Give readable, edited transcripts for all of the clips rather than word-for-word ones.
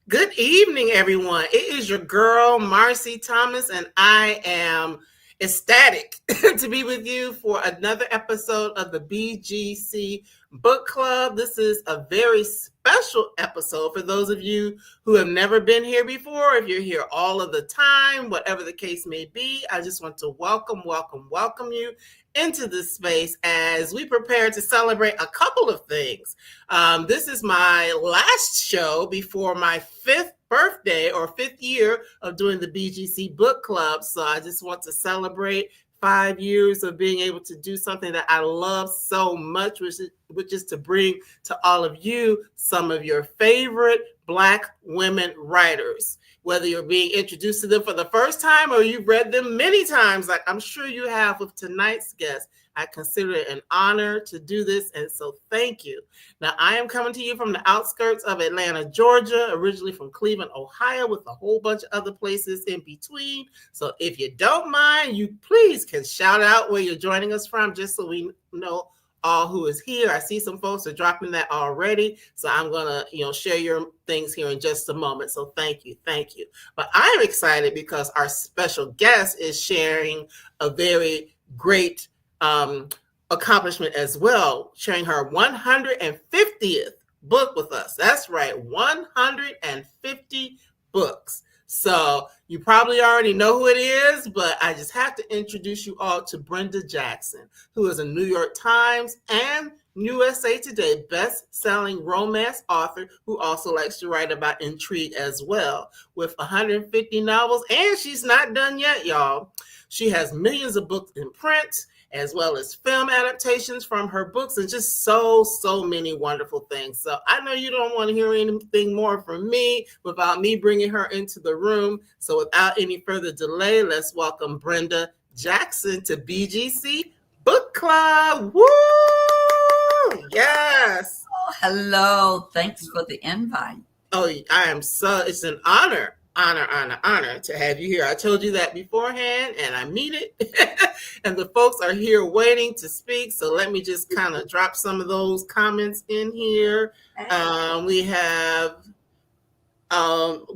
Good evening, everyone. It is your girl, Marcy Thomas, and I am ecstatic to be with you for another episode of the BGC Book Club. This is a very special episode for those of you who have never been here before. If you're here all of the time, whatever the case may be, I just want to welcome you into this space as we prepare to celebrate a couple of things. This is my last show before my fifth birthday or fifth year of doing the BGC Book Club. So I just want to celebrate 5 years of being able to do something that I love so much, which is to bring to all of you some of your favorite Black women writers. Whether you're being introduced to them for the first time or you've read them many times, like I'm sure you have with tonight's guest, I consider it an honor to do this, and so thank you. Now, I am coming to you from the outskirts of Atlanta, Georgia, originally from Cleveland, Ohio, with a whole bunch of other places in between. So if you don't mind, you please can shout out where you're joining us from, just so we know all who is here. I see some folks are dropping that already. So I'm going to, share your things here in just a moment. So thank you. But I'm excited because our special guest is sharing a very great accomplishment as well, sharing her 150th book with us. That's right, 150 books. So you probably already know who it is, but I just have to introduce you all to Brenda Jackson, who is a New York Times and USA Today best-selling romance author who also likes to write about intrigue as well, with 150 novels, and she's not done yet, y'all. She has millions of books in print, as well as film adaptations from her books, and just so many wonderful things. So I know you don't want to hear anything more from me without me bringing her into the room. So without any further delay, let's welcome Brenda Jackson to BGC Book Club. Woo! Yes. Oh, hello. Thanks for the invite. Oh, it's an honor to have you here. I told you that beforehand, and I mean it. And the folks are here waiting to speak. So let me just kind of drop some of those comments in here. We have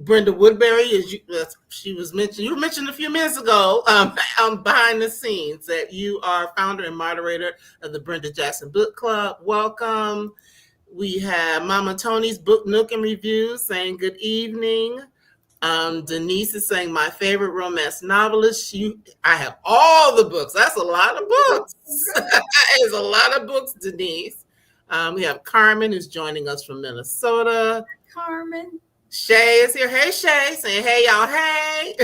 Brenda Woodbury, she was mentioned. You were mentioned a few minutes ago behind the scenes that you are founder and moderator of the Brenda Jackson Book Club. Welcome. We have Mama Tony's Book Nook and Reviews saying good evening. Denise is saying my favorite romance novelist. I have all the books. That's a lot of books. It's a lot of books, Denise. We have Carmen who's joining us from Minnesota. Carmen. Shay is here. Hey, Shay, saying hey, y'all. Hey.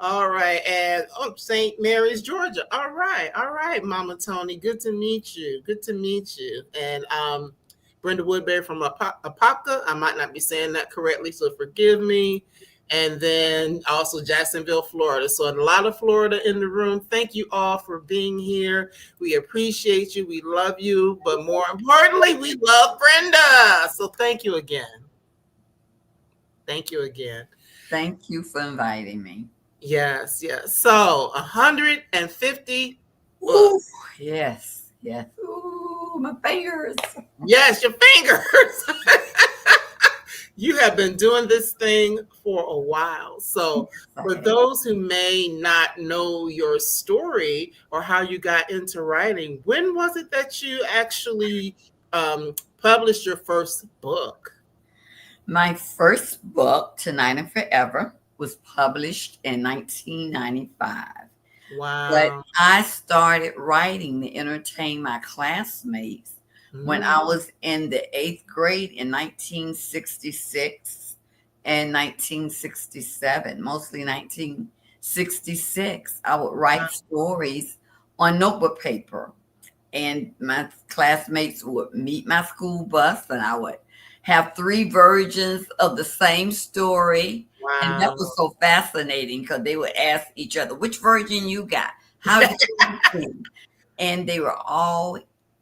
All right. And St. Mary's, Georgia. All right, Mama Tony. Good to meet you. And Brenda Woodbury from Apopka. I might not be saying that correctly, so forgive me. And then also Jacksonville, Florida. So a lot of Florida in the room. Thank you all for being here. We appreciate you. We love you. But more importantly, we love Brenda. So thank you again. Thank you for inviting me. Yes. So 150 books. Yes. Ooh, my fingers. Yes, your fingers. You have been doing this thing for a while. So for those who may not know your story or how you got into writing, when was it that you actually published your first book? My first book, Tonight and Forever, was published in 1995. Wow. But I started writing to entertain my classmates when I was in the 8th grade in 1966 and 1967, mostly 1966. I would write stories on notebook paper, and my classmates would meet my school bus, and I would have 3 versions of the same story. Wow. And that was so fascinating because they would ask each other, which version you got? How did you think? And they were all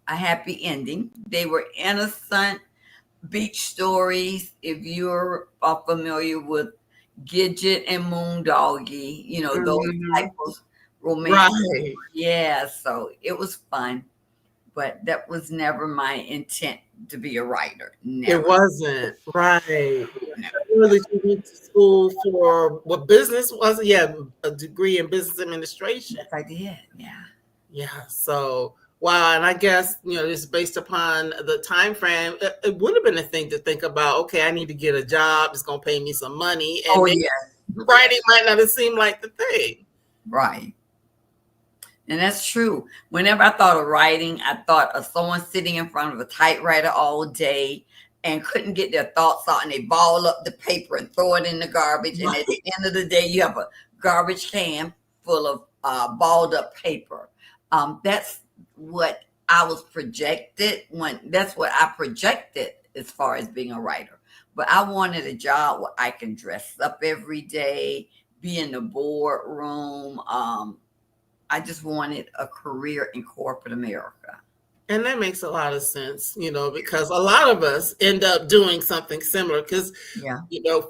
a happy ending. They were innocent beach stories. If you're familiar with Gidget and Moondoggie, those type of romance. Right. Yeah, so it was fun. but that was never my intent to be a writer. It Never. wasn't. Right. No. I knew that you went to school for what business was it? Yeah, a degree in business administration. Yes, I did. Yeah. Yeah. So wow, and I guess just based upon the time frame, it would have been a thing to think about. Okay, I need to get a job. It's going to pay me some money, and Oh, maybe yeah. writing might not have seemed like the thing. Right. And that's true. Whenever I thought of writing, I thought of someone sitting in front of a typewriter all day and couldn't get their thoughts out, and they ball up the paper and throw it in the garbage. And at the end of the day, you have a garbage can full of balled up paper. That's what I was projected that's what I projected as far as being a writer. But I wanted a job where I can dress up every day, be in the boardroom. I just wanted a career in corporate America. And that makes a lot of sense, because a lot of us end up doing something similar. Because, Yeah.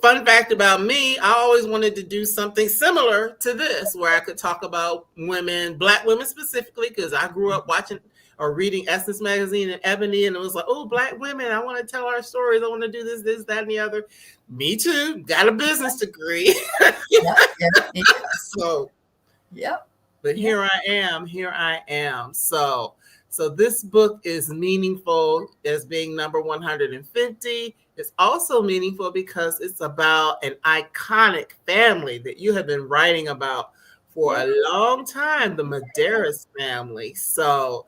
Fun fact about me, I always wanted to do something similar to this, where I could talk about women, Black women specifically, because I grew up watching or reading Essence magazine and Ebony, and it was like, oh, Black women, I want to tell our stories. I want to do this, that, and the other. Me too. Got a business degree. Yeah. So, Yep. but here I am. So this book is meaningful as being number 150. It's also meaningful because it's about an iconic family that you have been writing about for a long time, the Madaris family. So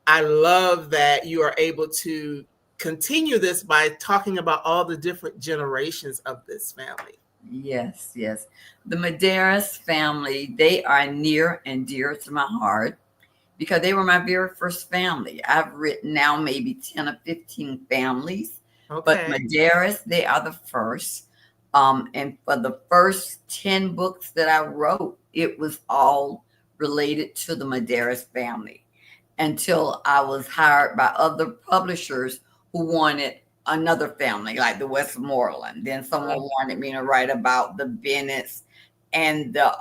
I love that you are able to continue this by talking about all the different generations of this family. Yes. The Madaris family, they are near and dear to my heart because they were my very first family. I've written now maybe 10 or 15 families, but Madaris, they are the first. And for the first 10 books that I wrote, it was all related to the Madaris family until I was hired by other publishers who wanted another family, like the Westmoreland. Then someone wanted me to write about the Bennetts and the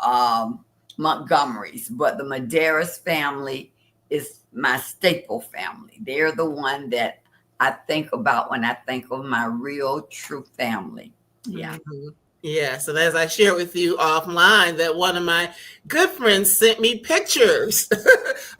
Montgomerys. But the Madaris family is my staple family. They're the one that I think about when I think of my real, true family. Yeah. Mm-hmm. Yeah. So as I shared with you offline, that one of my good friends sent me pictures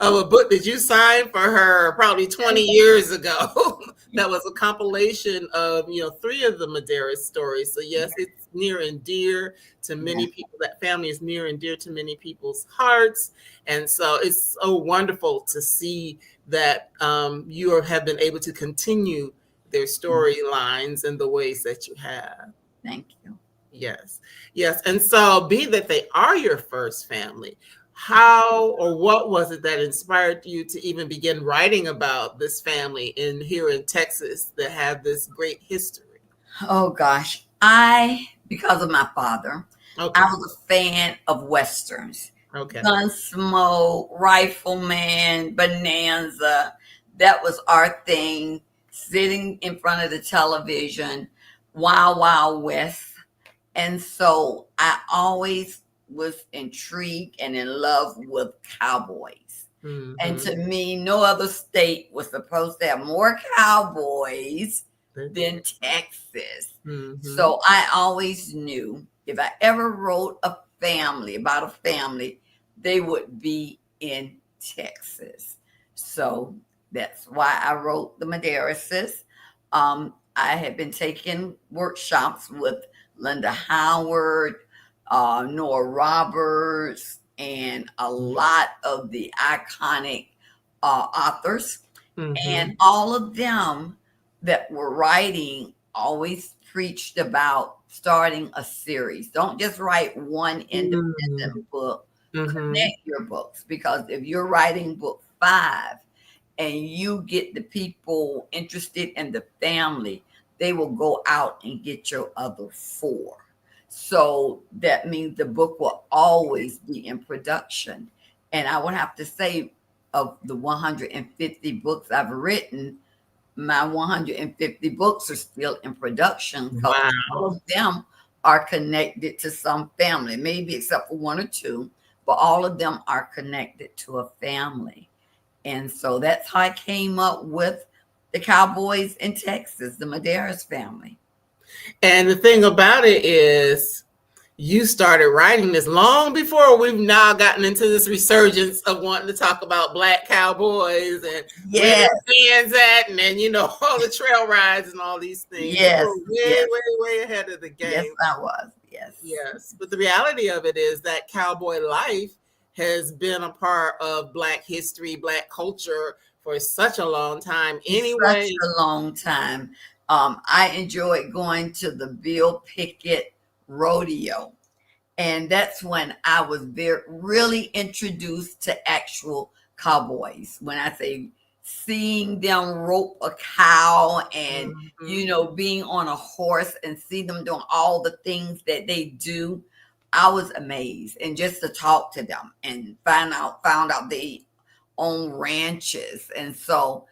of a book that you signed for her probably 20 years ago. That was a compilation of, 3 of the Madera stories. So yes, it's near and dear to many people. That family is near and dear to many people's hearts. And so it's so wonderful to see that you have been able to continue their storylines in the ways that you have. Thank you. Yes. And so, being that they are your first family, how or what was it that inspired you to even begin writing about this family here in Texas that have this great history? Oh gosh, because of my father, I was a fan of Westerns. Gunsmoke, Rifleman, Bonanza. That was our thing. Sitting in front of the television, Wild Wild West. And so I always was intrigued and in love with cowboys. Mm-hmm. And to me, no other state was supposed to have more cowboys than Texas. Mm-hmm. So I always knew if I ever wrote about a family, they would be in Texas. So that's why I wrote the Madarises. I had been taking workshops with Linda Howard, Nora Roberts, and a lot of the iconic authors. Mm-hmm. And all of them that were writing always preached about starting a series. Don't just write one independent book. Mm-hmm. Connect your books, because if you're writing book 5 and you get the people interested in the family, they will go out and get your other 4. So that means the book will always be in production. And I would have to say, of the 150 books I've written, my 150 books are still in production because all of them are connected to some family, maybe except for 1 or 2, but all of them are connected to a family. And so that's how I came up with the cowboys in Texas, the Madaris family. And the thing about it is, you started writing this long before we've now gotten into this resurgence of wanting to talk about Black cowboys and where the fans at, and then, you know, all the trail rides and all these things. Yes, You were way ahead of the game. Yes, I was. Yes. But the reality of it is that cowboy life has been a part of Black history, Black culture for such a long time. Anyway, such a long time. I enjoyed going to the Bill Pickett rodeo, and that's when I was really introduced to actual cowboys. When I say seeing them rope a cow and you know, being on a horse and see them doing all the things that they do, I was amazed. And just to talk to them and found out they own ranches. And so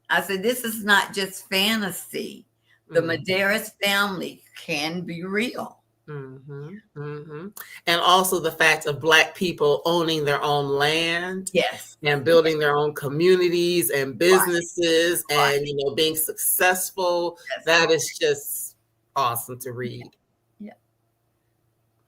I said, this is not just fantasy. The Madaris family can be real. And also the fact of Black people owning their own land, and building their own communities and businesses, and you know, being successful. That is just awesome to read.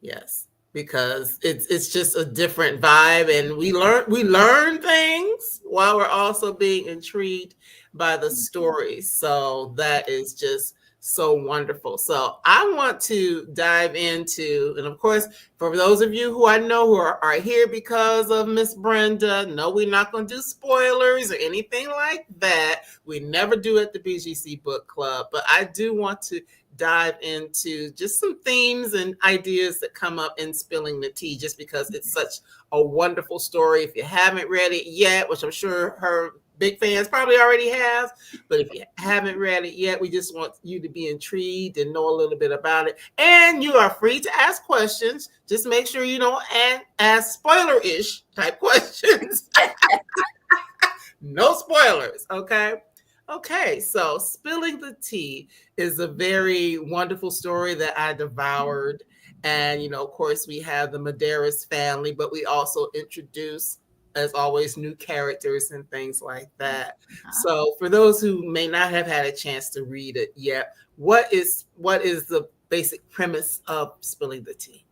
Yes, because it's just a different vibe, and we learn things while we're also being intrigued by the stories. So that is just so wonderful. So I want to dive into, and of course, for those of you who I know who are here because of Miss Brenda, no, we're not going to do spoilers or anything like that. We never do at the BGC Book Club, but I do want to dive into just some themes and ideas that come up in Spilling the Tea, just because it's such a wonderful story. If you haven't read it yet, which I'm sure her big fans probably already have, but if you haven't read it yet, we just want you to be intrigued and know a little bit about it. And you are free to ask questions. Just make sure you don't ask spoiler-ish type questions. No spoilers, okay? Okay, so Spilling the Tea is a very wonderful story that I devoured. And, you know, of course, we have the Madaris family, but we also introduce, as always, new characters and things like that. So for those who may not have had a chance to read it yet, what is the basic premise of Spilling the Tea?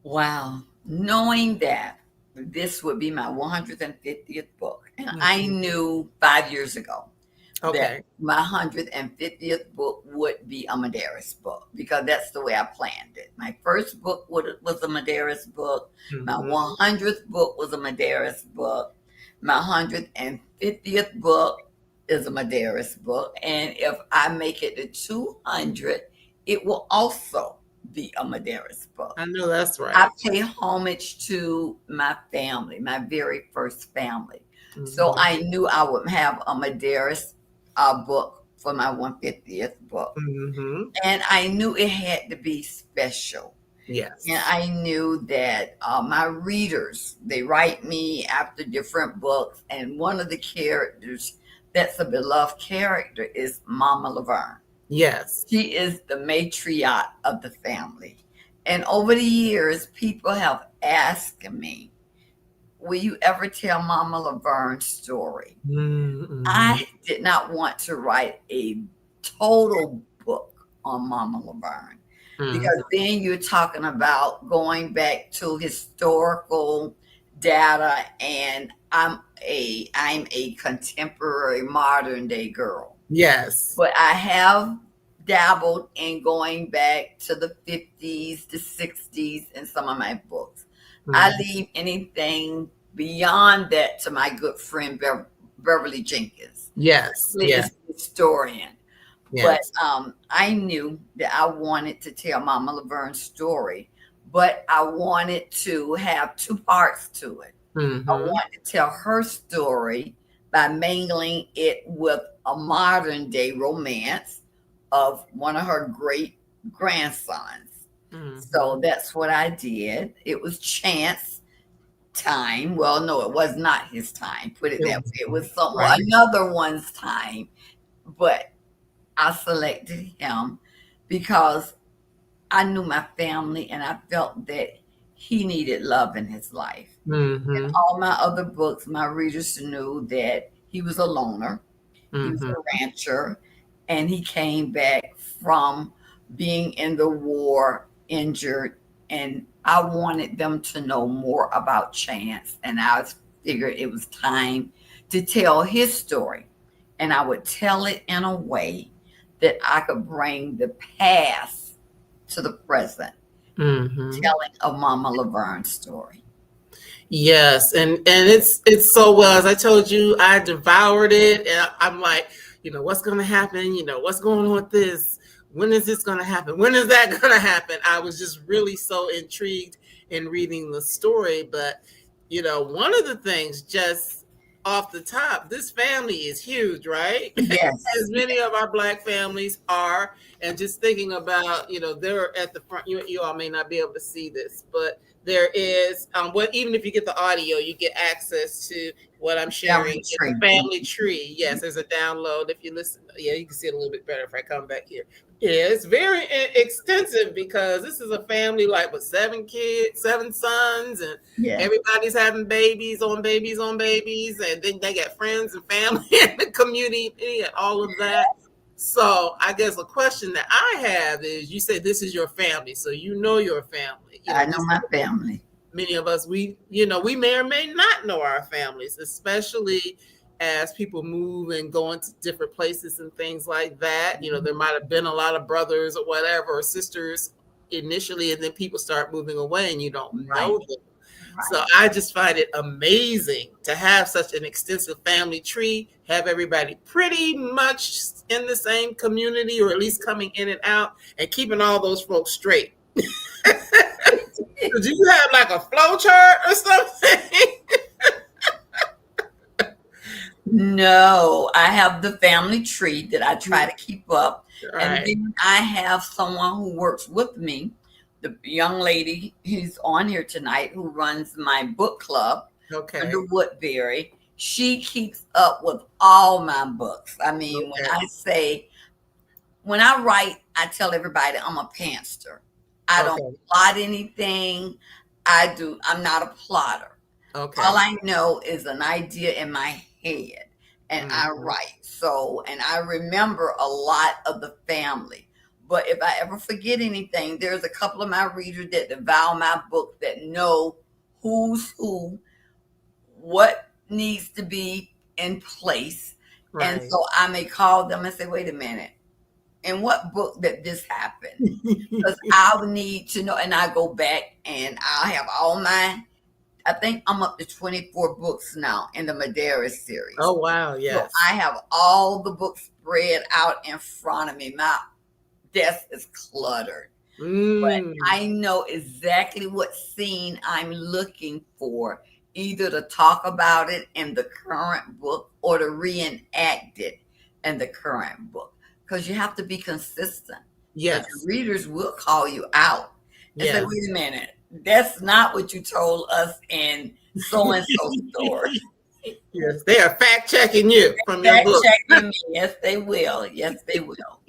Wow. Knowing that this would be my 150th book, and I knew 5 years ago that my 150th book would be a Madaris book, because that's the way I planned it. My first book was a Madaris book. My 100th book was a Madaris book. My 150th book is a Madaris book. And if I make it to 200, it will also be a Madaris book. I know that's right. I pay homage to my family, my very first family. So I knew I would have a Madaris book for my 150th book. And I knew it had to be special. Yes. And I knew that my readers, they write me after different books. And one of the characters that's a beloved character is Mama Laverne. Yes. She is the matriarch of the family. And over the years, people have asked me, will you ever tell Mama Laverne's story? I did not want to write a total book on Mama Laverne, because then you're talking about going back to historical data, and I'm a contemporary modern day girl. Yes. But I have dabbled in going back to the 50s, the 60s in some of my books. I leave anything beyond that to my good friend Beverly Jenkins. Yes. Yes. Historian. Yes. But I knew that I wanted to tell Mama Laverne's story, but I wanted to have two parts to it. I wanted to tell her story by mingling it with a modern day romance of one of her great grandsons. So that's what I did. It was Chance time. Well, no, it was not his time. Put it that way. It was another one's time. But I selected him because I knew my family, and I felt that he needed love in his life. In Mm-hmm. all my other books, my readers knew that he was a loner. He was Mm-hmm. a rancher, and he came back from being in the war injured. And I wanted them to know more about Chance. And I figured it was time to tell his story. And I would tell it in a way that I could bring the past to the present, Mm-hmm. telling a Mama Laverne story. Yes, and it's so well. As I told you, I devoured it, and I'm like, what's going to happen? What's going on with this? When is this going to happen? When is that going to happen? I was just really so intrigued in reading the story. But one of the things, just off the top, this family is huge, right? Yes. As many of our Black families are, and just thinking about, they're at the front. You all may not be able to see this, but there is even if you get the audio, you get access to what I'm sharing. It's a family tree. Yes, there's a download. If you listen, you can see it a little bit better if I come back here. Yeah, it's very extensive because this is a family like with 7 kids, 7 sons, and everybody's having babies on babies on babies, and then they got friends and family and the community and all of that. So I guess a question that I have is, you said this is your family, so your family. I know my family. Many of us, we may or may not know our families, especially as people move and go into different places and things like that. There might have been a lot of brothers or whatever, or sisters initially, and then people start moving away and you don't know them. Right. So I just find it amazing to have such an extensive family tree, have everybody pretty much in the same community, or at least coming in and out, and keeping all those folks straight. Do you have like a flow chart or something? No, I have the family tree that I try to keep up. Right. And then I have someone who works with me, the young lady who's on here tonight, who runs my book club under Woodbury. She keeps up with all my books. I mean, when I write, I tell everybody I'm a pantster. I don't plot anything. I'm not a plotter. Okay. All I know is an idea in my head, and I write. And I remember a lot of the family. But if I ever forget anything, there's a couple of my readers that devour my book that know who's who, what needs to be in place. Right. And so I may call them and say, wait a minute, in what book did this happen? Because I would need to know. And I go back and I'll have all my, I think I'm up to 24 books now in the Madera series. Oh, wow. Yes. So I have all the books spread out in front of me. My desk is cluttered. But I know exactly what scene I'm looking for, either to talk about it in the current book or to reenact it in the current book. Because you have to be consistent. Yes. The readers will call you out and say, wait a minute, that's not what you told us in so-and-so story. Yes, they are fact checking you from your book. Checking me. Yes, they will. Yes, they will.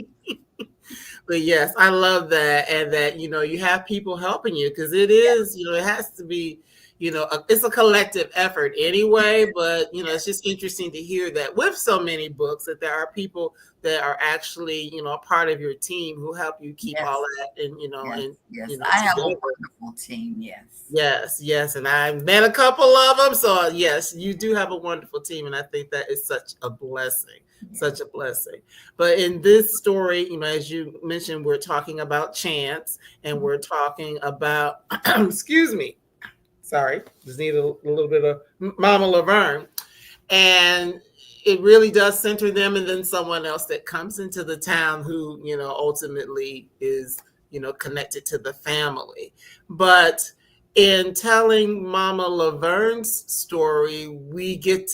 But yes, I love that. And that, you have people helping you, because it is, it has to be, it's a collective effort anyway. But, it's just interesting to hear that with so many books that there are people that are actually, a part of your team who help you keep all that. And, I have a wonderful team. Yes. And I've met a couple of them. So yes, you do have a wonderful team. And I think that is such a blessing. Such a blessing. But in this story, as you mentioned, we're talking about Chance, and we're talking about, excuse me, sorry, just need a little bit of Mama Laverne. And it really does center them, and then someone else that comes into the town who, ultimately is, connected to the family. But in telling Mama Laverne's story, we can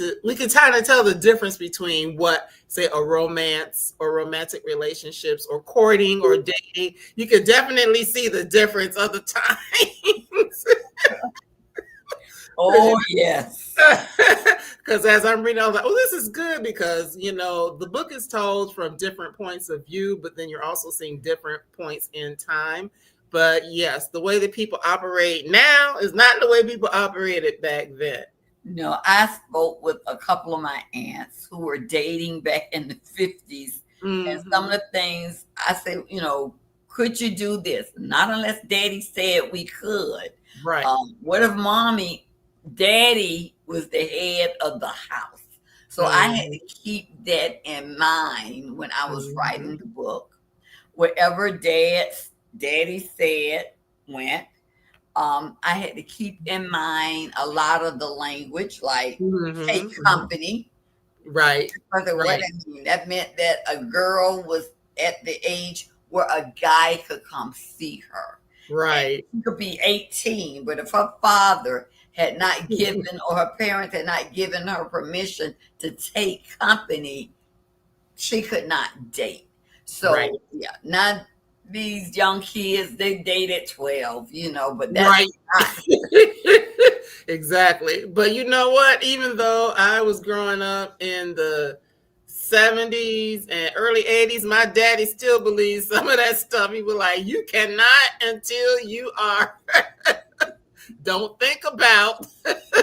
kind of tell the difference between what, say, a romance or romantic relationships or courting or dating. You can definitely see the difference of the times. Oh, yes. Because as I'm reading, I was like, this is good, because, the book is told from different points of view, but then you're also seeing different points in time. But yes, the way that people operate now is not the way people operated back then. No, I spoke with a couple of my aunts who were dating back in the 50s. And some of the things I said, could you do this? Not unless daddy said we could. Right. What if daddy was the head of the house? So I had to keep that in mind when I was writing the book. Wherever daddy said went. I had to keep in mind a lot of the language, like take company. Right. What I mean, that meant that a girl was at the age where a guy could come see her. Right. And she could be 18, but if her father had not given or her parents had not given her permission to take company, she could not date. So not these young kids, they date at 12, but that's right. Exactly. But you know what? Even though I was growing up in the 70s and early 80s, my daddy still believes some of that stuff. He was like, you cannot until you are. Don't think about.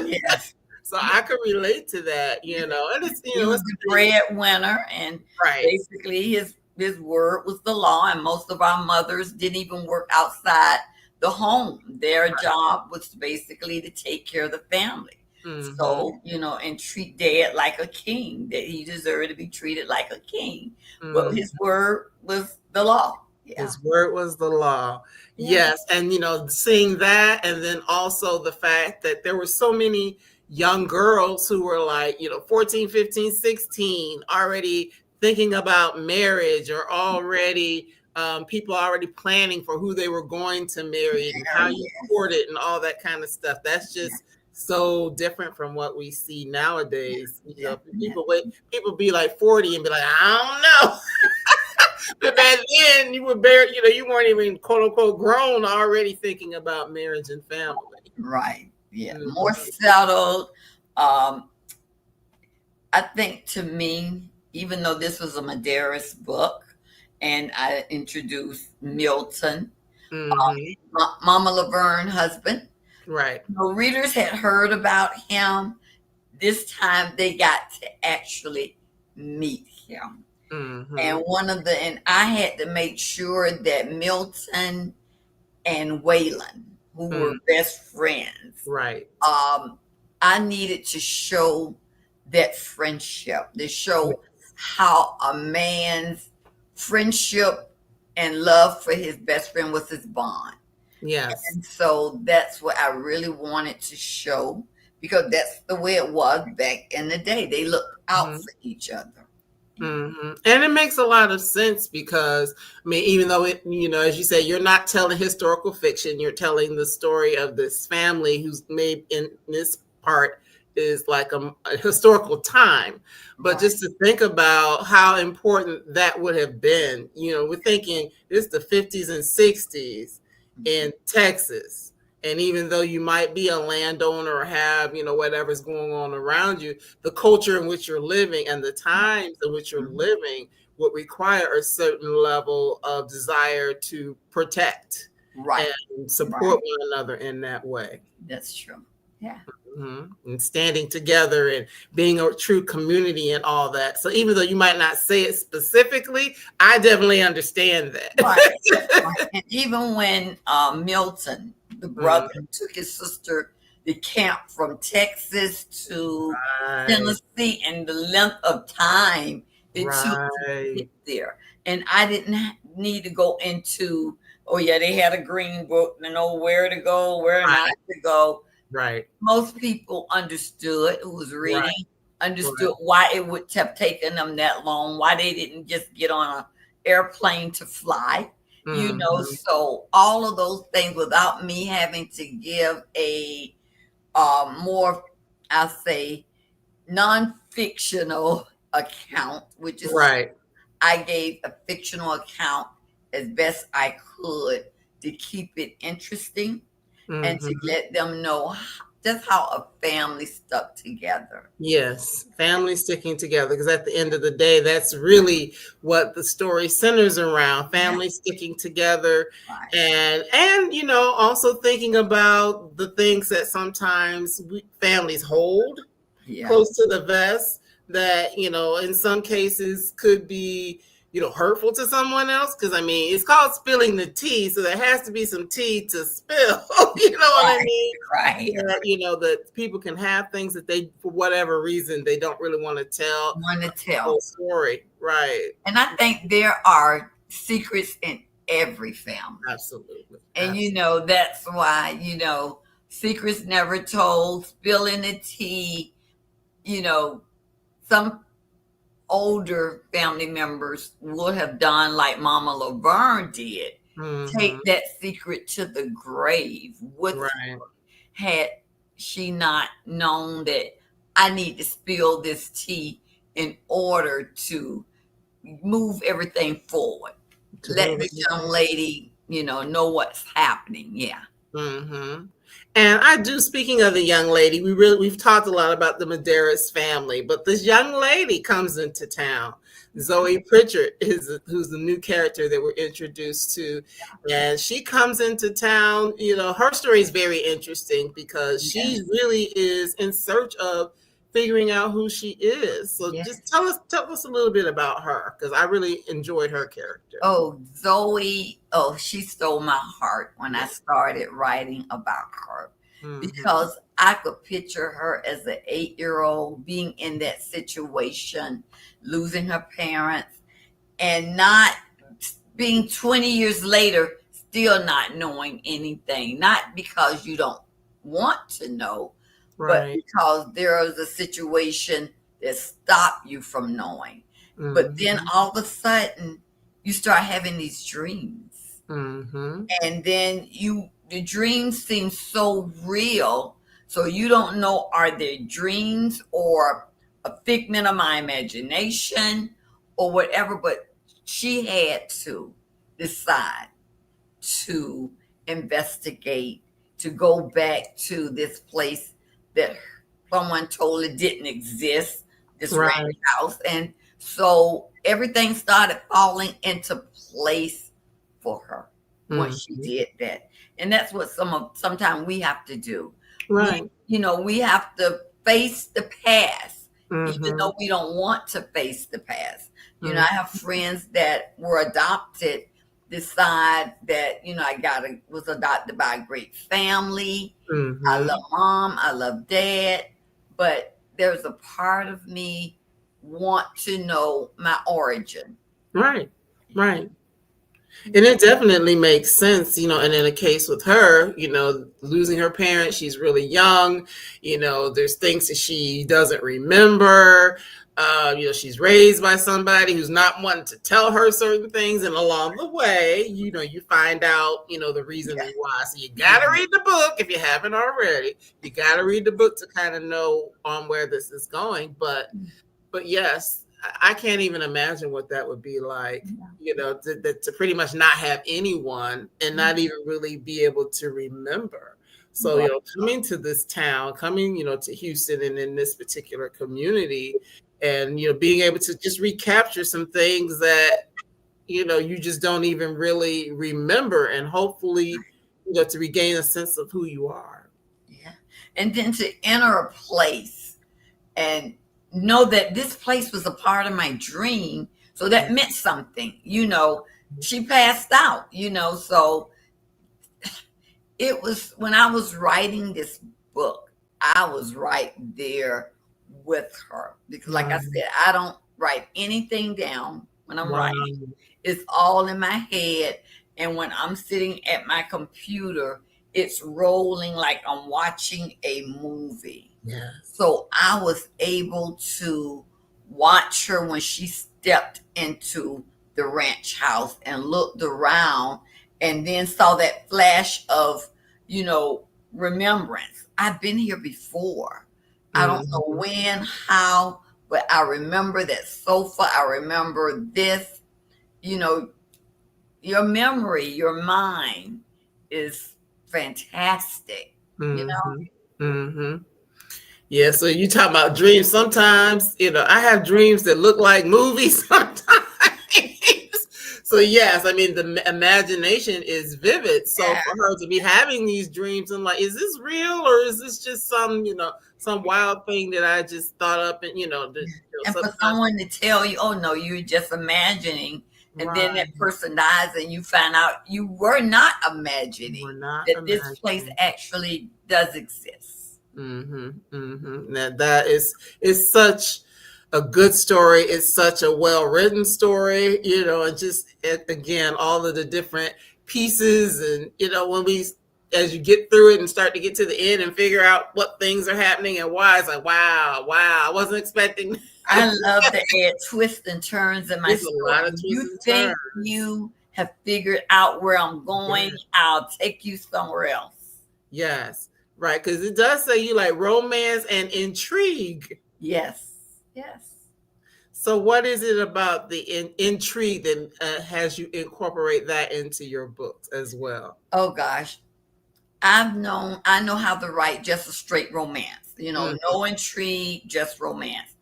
Yes. So I could relate to that, and it's, he was the breadwinner, and basically his word was the law, and most of our mothers didn't even work outside the home. Their job was basically to take care of the family. So, and treat dad like a king, that he deserved to be treated like a king. But his word was the law. Yeah. His word was the law. Yes. And, seeing that, and then also the fact that there were so many young girls who were like, 14, 15, 16, already thinking about marriage, or already people already planning for who they were going to marry and how you courted and all that kind of stuff. That's just so different from what we see nowadays. People be like 40 and be like, I don't know. But back then you were you weren't even quote unquote grown, already thinking about marriage and family. Right. Yeah. More settled. I think, to me, even though this was a Madaris book and I introduced Milton, Mama Laverne husband. Right. Readers had heard about him. This time they got to actually meet him. And I had to make sure that Milton and Waylon, who were best friends, I needed to show that friendship, to show how a man's friendship and love for his best friend was his bond. Yes. And so that's what I really wanted to show, because that's the way it was back in the day. They looked out for each other. And it makes a lot of sense, because even though it, as you say, you're not telling historical fiction, you're telling the story of this family who's made in this part is like a historical time. But just to think about how important that would have been, we're thinking it's the 50s and 60s in Texas. And even though you might be a landowner or have, whatever's going on around you, the culture in which you're living and the times in which you're living would require a certain level of desire to protect and support one another in that way. That's true. Yeah. And standing together and being a true community and all that. So even though you might not say it specifically, I definitely understand that. And even when Milton, the brother, took his sister to camp from Texas to Tennessee, and the length of time it took to get there. And I didn't need to go into, they had a green book to know where to go, where not to go. Right. Most people understood, who was reading, understood why it would have taken them that long, why they didn't just get on an airplane to fly, so all of those things without me having to give a more, I'll say, non-fictional account, which is I gave a fictional account as best I could to keep it interesting. And to let them know just how a family stuck together. Yes, family sticking together, because at the end of the day, that's really what the story centers around, Yeah. family sticking together, Right. and also thinking about the things that sometimes families hold Yeah. close to the vest, that in some cases could be hurtful to someone else, because I mean it's called spilling the tea, so there has to be some tea to spill. You know what I Right. mean? Right. That people can have things that they, for whatever reason, they don't really want to tell Want to the tell. whole story, right? And I think there are secrets in every family. Absolutely. And that's why, secrets never told, spilling the tea, some older family members would have done like Mama Laverne did. Take that secret to the grave with her. Right. Had she not known that I need to spill this tea in order to move everything forward. Let this young lady, know what's happening. Yeah. Mm-hmm. And I do. Speaking of the young lady, we've talked a lot about the Madaris family, but this young lady comes into town. Zoey Pritchard who's the new character that we're introduced to, and she comes into town. Her story is very interesting because she really is in search of figuring out who she is. So just tell us a little bit about her, because I really enjoyed her character. Oh, Zoey. Oh, she stole my heart when I started writing about her, because I could picture her as an 8-year-old being in that situation, losing her parents, and not being 20 years later, still not knowing anything. Not because you don't want to know, but because there is a situation that stopped you from knowing. But then all of a sudden, you start having these dreams. And then the dreams seem so real. So you don't know, are they dreams or a figment of my imagination or whatever. But she had to decide to investigate, to go back to this place that someone told her didn't exist, this ranch house. And so everything started falling into place for her when she did that. And that's what sometimes we have to do. Right. We have to face the past, even though we don't want to face the past. I have friends that were adopted, decide that, I was adopted by a great family. I love mom, I love dad, but there's a part of me want to know my origin. Right. And it definitely makes sense, and in a case with her, losing her parents, she's really young, there's things that she doesn't remember. She's raised by somebody who's not wanting to tell her certain things. And along the way, you find out, the reasoning why. So you got to read the book if you haven't already. You got to read the book to kind of know where this is going. But yes, I can't even imagine what that would be like, to pretty much not have anyone and not even really be able to remember. So, coming to this town, coming, to Houston and in this particular community, and, being able to just recapture some things that, you just don't even really remember, and hopefully, to regain a sense of who you are. Yeah. And then to enter a place and know that this place was a part of my dream. So that meant something, she passed out, so it was, when I was writing this book, I was right there with her, because like I said, I don't write anything down when I'm writing. It's all in my head. And when I'm sitting at my computer, it's rolling like I'm watching a movie. So I was able to watch her when she stepped into the ranch house and looked around, and then saw that flash of, remembrance. I've been here before. I don't know when, how, but I remember that sofa. I remember this. Your memory, your mind is fantastic. Mm-hmm. Yeah, so you talk about dreams. Sometimes, I have dreams that look like movies sometimes. So yes, I mean the imagination is vivid. So Yeah. for her to be having these dreams and like, is this real or is this just some wild thing that I just thought up and And for sometimes someone to tell you, oh no, you're just imagining, and then right. that person dies and you find out you were not We're imagining not that this place imagining. actually does exist. Mm-hmm. Mm-hmm. That is such a good story. It's such a well written story, and just again all of the different pieces, and when we as you get through it and start to get to the end and figure out what things are happening and why, it's like wow, I wasn't expecting. I love to add twists and turns in my There's a lot story. of twists You and think turns. you have figured out where I'm going, Yes. I'll take you somewhere else. Yes, right, because it does say you like romance and intrigue. Yes. Yes. So, what is it about the intrigue that has you incorporate that into your books as well? Oh gosh. I know how to write just a straight romance. Mhm. No intrigue, just romance.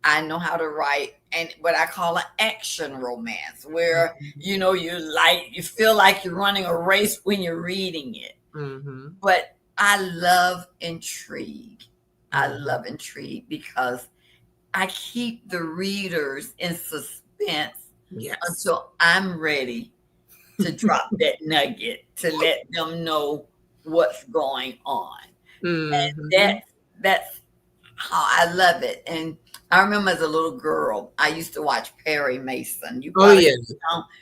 I know how to write and what I call an action romance, where you feel like you're running a race when you're reading it. Mhm. But I love intrigue. I Mhm. love intrigue because I keep the readers in suspense Yes. until I'm ready to drop that nugget to let them know what's going on. And Mhm. that's how I love it. And I remember as a little girl, I used to watch Perry Mason. You Oh probably yes.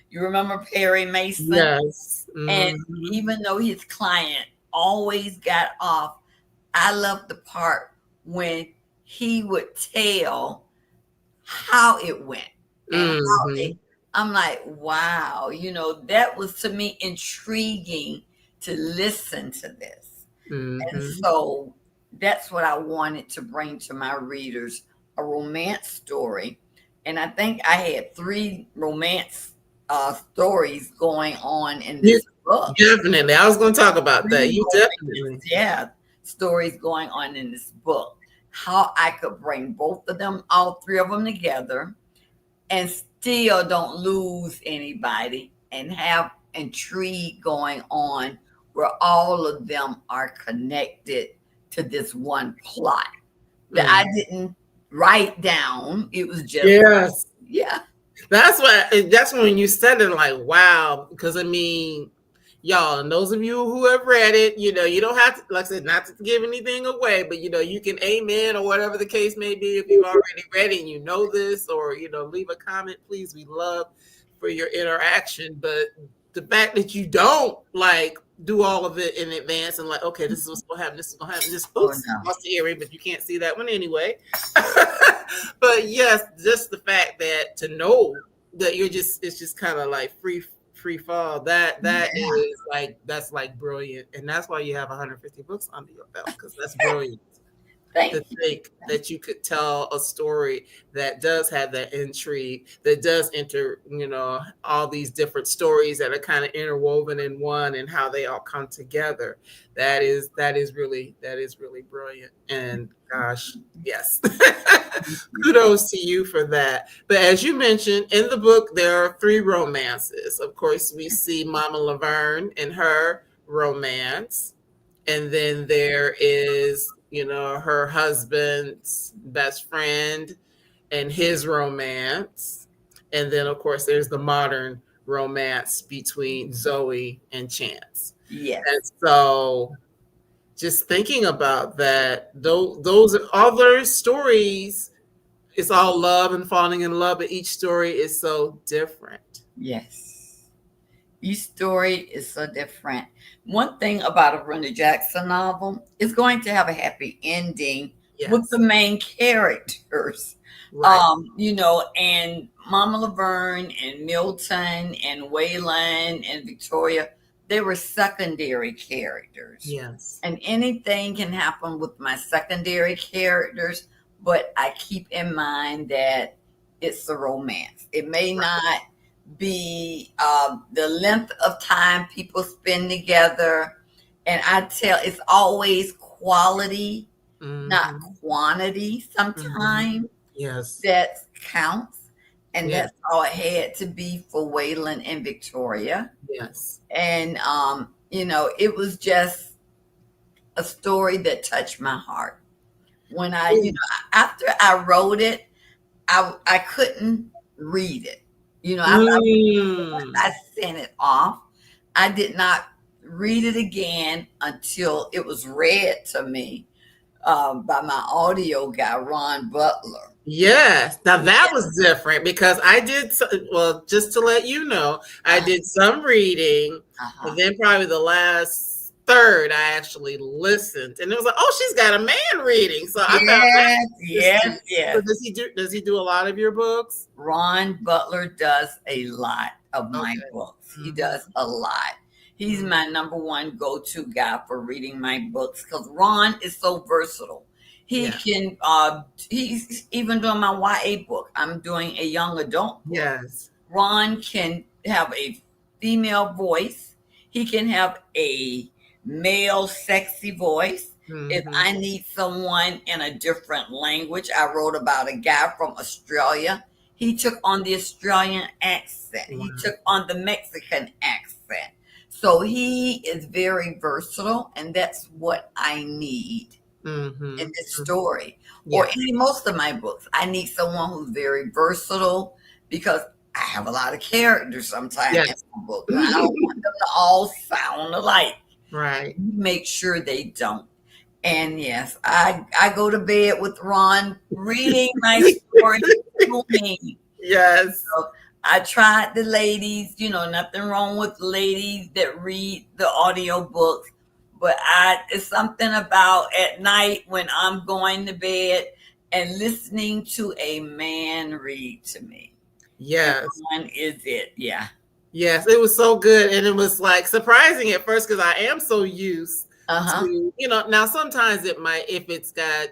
you remember Perry Mason? Yes. And Mhm. even though his client always got off, I loved the part when he would tell how it went and how they. Mhm. I'm like, wow, that was to me intriguing to listen to this. And Mhm. so that's what I wanted to bring to my readers, a romance story. And I think I had three romance stories going on in You this book. definitely. I was going to talk about that. Three You romance, definitely. yeah, stories going on in this book. How I could bring both of them, all three of them together, and still don't lose anybody and have intrigue going on where all of them are connected to this one plot that I Mm. didn't write down. It was just, Yes. yeah. That's when you said it like wow, because I mean, y'all, and those of you who have read it, you don't have to, like I said, not to give anything away, but you can amen or whatever the case may be if you've already read it and you know this, or leave a comment, please. We love for your interaction, but the fact that you don't like do all of it in advance and like, okay, this is what's gonna happen, this is gonna happen, just Oh, oops, no. lost the earring, but you can't see that one anyway. But yes, just the fact that to know that it's just kind of like free fall. That Yeah. is like that's like brilliant, and that's why you have 150 books under your belt, because that's brilliant to Thank you. think that you could tell a story that does have that intrigue, that does enter, all these different stories that are kind of interwoven in one, and how they all come together. That is really brilliant. And gosh, yes. Kudos to you for that. But as you mentioned in the book, there are three romances. Of course, we see Mama Laverne and her romance, and then there is her husband's best friend and his romance, and then of course there's the modern romance between Zoey and Chance. And Yes. so just thinking about that, those other stories, it's all love and falling in love, but each story is so different. Yes. Each story is so different. One thing about a Brenda Jackson novel is going to have a happy ending with the Yes, main characters. right. And Mama Laverne and Milton and Waylon and Victoria, they were secondary characters. Yes. And anything can happen with my secondary characters, but I keep in mind that it's a romance. It may Right. not be the length of time people spend together. And I tell it's always quality, not Mhm. quantity sometimes Yes. that counts. And Yeah. that's how it had to be for Waylon and Victoria. Yes. And, it was just a story that touched my heart. When after I wrote it, I couldn't read it. Mm. I sent it off. I did not read it again until it was read to me by my audio guy, Ron Butler. Yes. Now that was different because I did, well, just to let you know, I did some reading, Uh-huh. and then probably the last third, I actually listened, and it was like, oh, she's got a man reading. So I found that interesting. So Yes. does he do a lot of your books? Ron Butler does a lot of my books. He does a lot. He's my number one go-to guy for reading my books because Ron is so versatile. He can, he's even doing my YA book. I'm doing a young adult book. Yes. Ron can have a female voice. He can have a male sexy voice. If I need someone in a different language, I wrote about a guy from Australia. He took on the Australian accent. Wow. He took on the Mexican accent. So he is very versatile, and that's what I need in this story. Or in most of my books, I need someone who's very versatile because I have a lot of characters sometimes in my book. I don't want them to all sound alike. Right. Make sure they don't. And yes, I go to bed with Ron reading my story to me. Yes. So I tried the ladies, nothing wrong with ladies that read the audio books, but it's something about at night when I'm going to bed and listening to a man read to me. Yes. Ron is it. Yeah. Yes, it was so good. And it was like surprising at first because I am so used to, now sometimes it might, if it's got,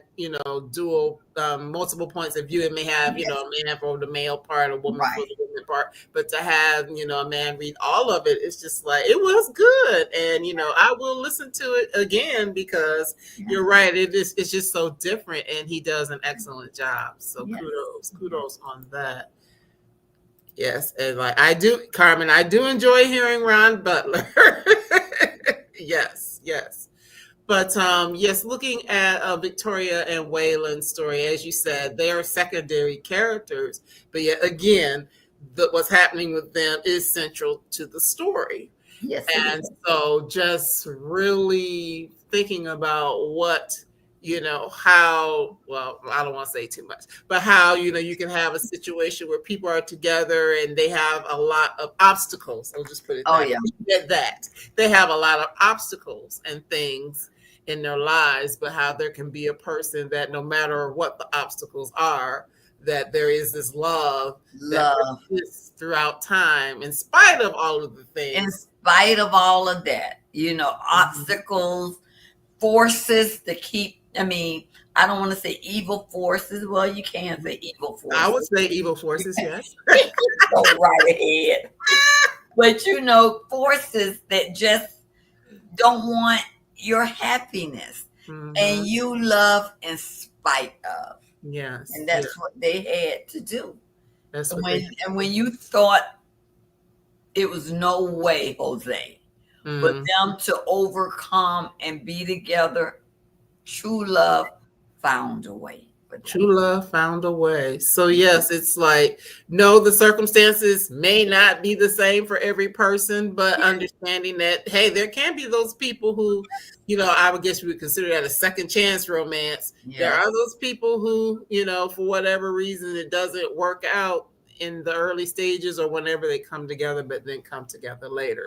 dual, multiple points of view, it may have, a man for the male part, a woman for the woman part. But to have, a man read all of it, it's just like, it was good. And, I will listen to it again because you're right. It's just so different. And he does an excellent job. So kudos on that. Yes, and like I do, Carmen, I do enjoy hearing Ron Butler. Yes. But yes, looking at Victoria and Waylon's story, as you said, they are secondary characters, but yet again, what's happening with them is central to the story. Yes, and so just really thinking about what how, well, I don't want to say too much, but how, you can have a situation where people are together and they have a lot of obstacles. I'll just put it that they have a lot of obstacles and things in their lives, but how there can be a person that no matter what the obstacles are, that there is this love that exists throughout time in spite of all of the things. In spite of all of that, obstacles, forces to keep, I don't want to say evil forces. Well, you can say evil forces. I would say evil forces, yes. Go right ahead. But forces that just don't want your happiness and you love in spite of. Yes. And that's what they had to do. That's and when you thought it was no way, Jose, for them to overcome and be together, true love found a way. True love found a way. So yes, it's like, no, the circumstances may not be the same for every person, but understanding that, hey, there can be those people who, I would guess you would consider that a second chance romance. Yes. There are those people who, for whatever reason, it doesn't work out in the early stages or whenever they come together, but then come together later.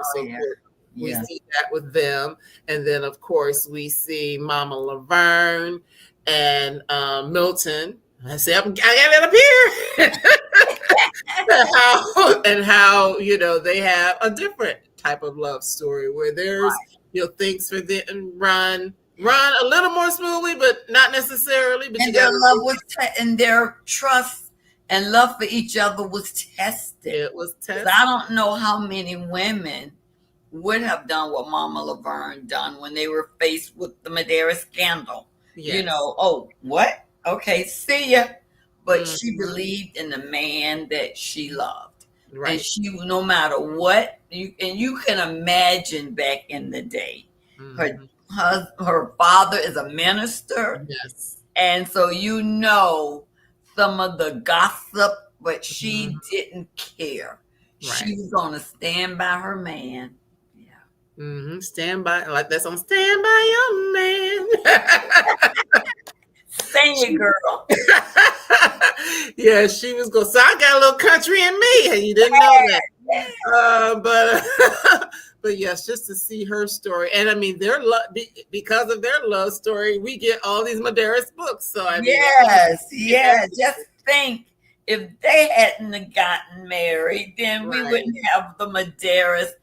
We see that with them. And then, of course, we see Mama Laverne and Milton. I say, I got it up here. how they have a different type of love story where there's things for them run a little more smoothly, but not necessarily. But and their love was and their trust and love for each other was tested. It was tested. I don't know how many women would have done what Mama Laverne done when they were faced with the Madera scandal. Yes. You know, oh, what? Okay, see ya. But she Mhm. believed in the man that she loved. Right. And she, no matter what, you can imagine back in the day, Mhm. her father is a minister. Yes. And so you know some of the gossip, but she didn't care. She Right. was going to stand by her man. Yeah. Stand by, like that's on Stand By Your Man. Sing it, girl. Yeah, she was going. So I got a little country in me, and you didn't know that. But yes, just to see her story, and I mean, because of their love story, we get all these Madaris books. So I mean, yes. Just think, if they hadn't gotten married, then we wouldn't have the Madaris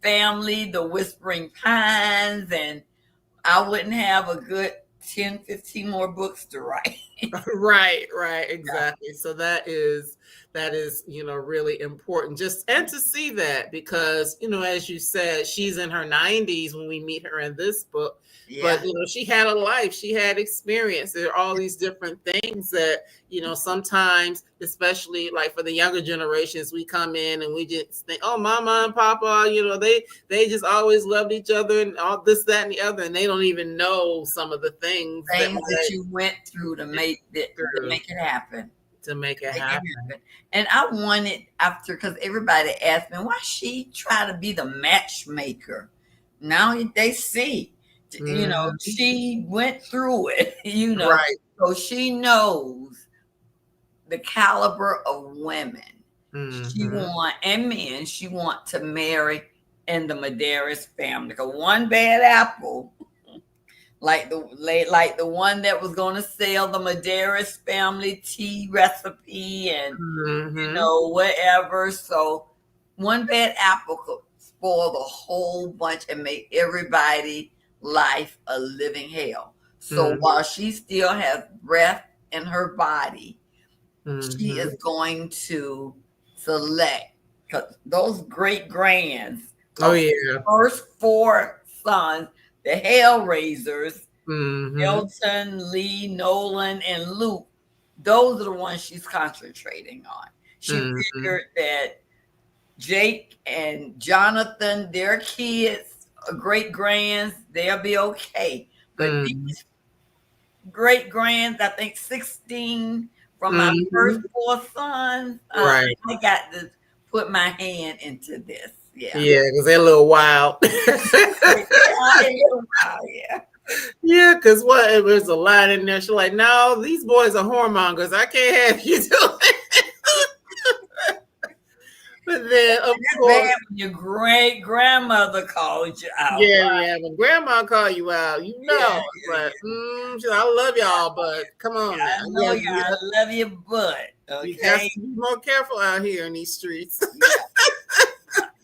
family, the Whispering Pines, and I wouldn't have a good 10, 15 more books to write. Right, exactly. Yeah. So that is really important, just and to see that, because as you said, she's in her 90s when we meet her in this book. Yeah. But she had a life, she had experience. There are all these different things that sometimes, especially like for the younger generations, we come in and we just think, oh, mama and papa, they just always loved each other and all this, that, and the other, and they don't even know some of the things that you went through to make it happen. To make it happen. And I wanted, after, because everybody asked me, why she try to be the matchmaker? Now they see, she went through it, Right. So she knows the caliber of women she want, and men she want to marry in the Madaris family. Because one bad apple, like the one that was going to sell the Madaris family tea recipe and whatever. So one bad apple could spoil the whole bunch and make everybody life a living hell. So while she still has breath in her body, she is going to select, because those great grands, first 4 sons, the Hellraisers, Elton, Lee, Nolan, and Luke, those are the ones she's concentrating on. She figured that Jake and Jonathan, their kids, great grands, they'll be okay. But these great grands, I think 16 from my first 4 sons, I got to put my hand into this. Yeah, because they're a little wild. Yeah, because there's a line in there. She's like, no, these boys are whoremongers. I can't have you doing it. But then, of course, when your great grandmother called you out. Yeah, when grandma called you out, but I love y'all, but come on now. I know I love you, but okay. You got to be more careful out here in these streets.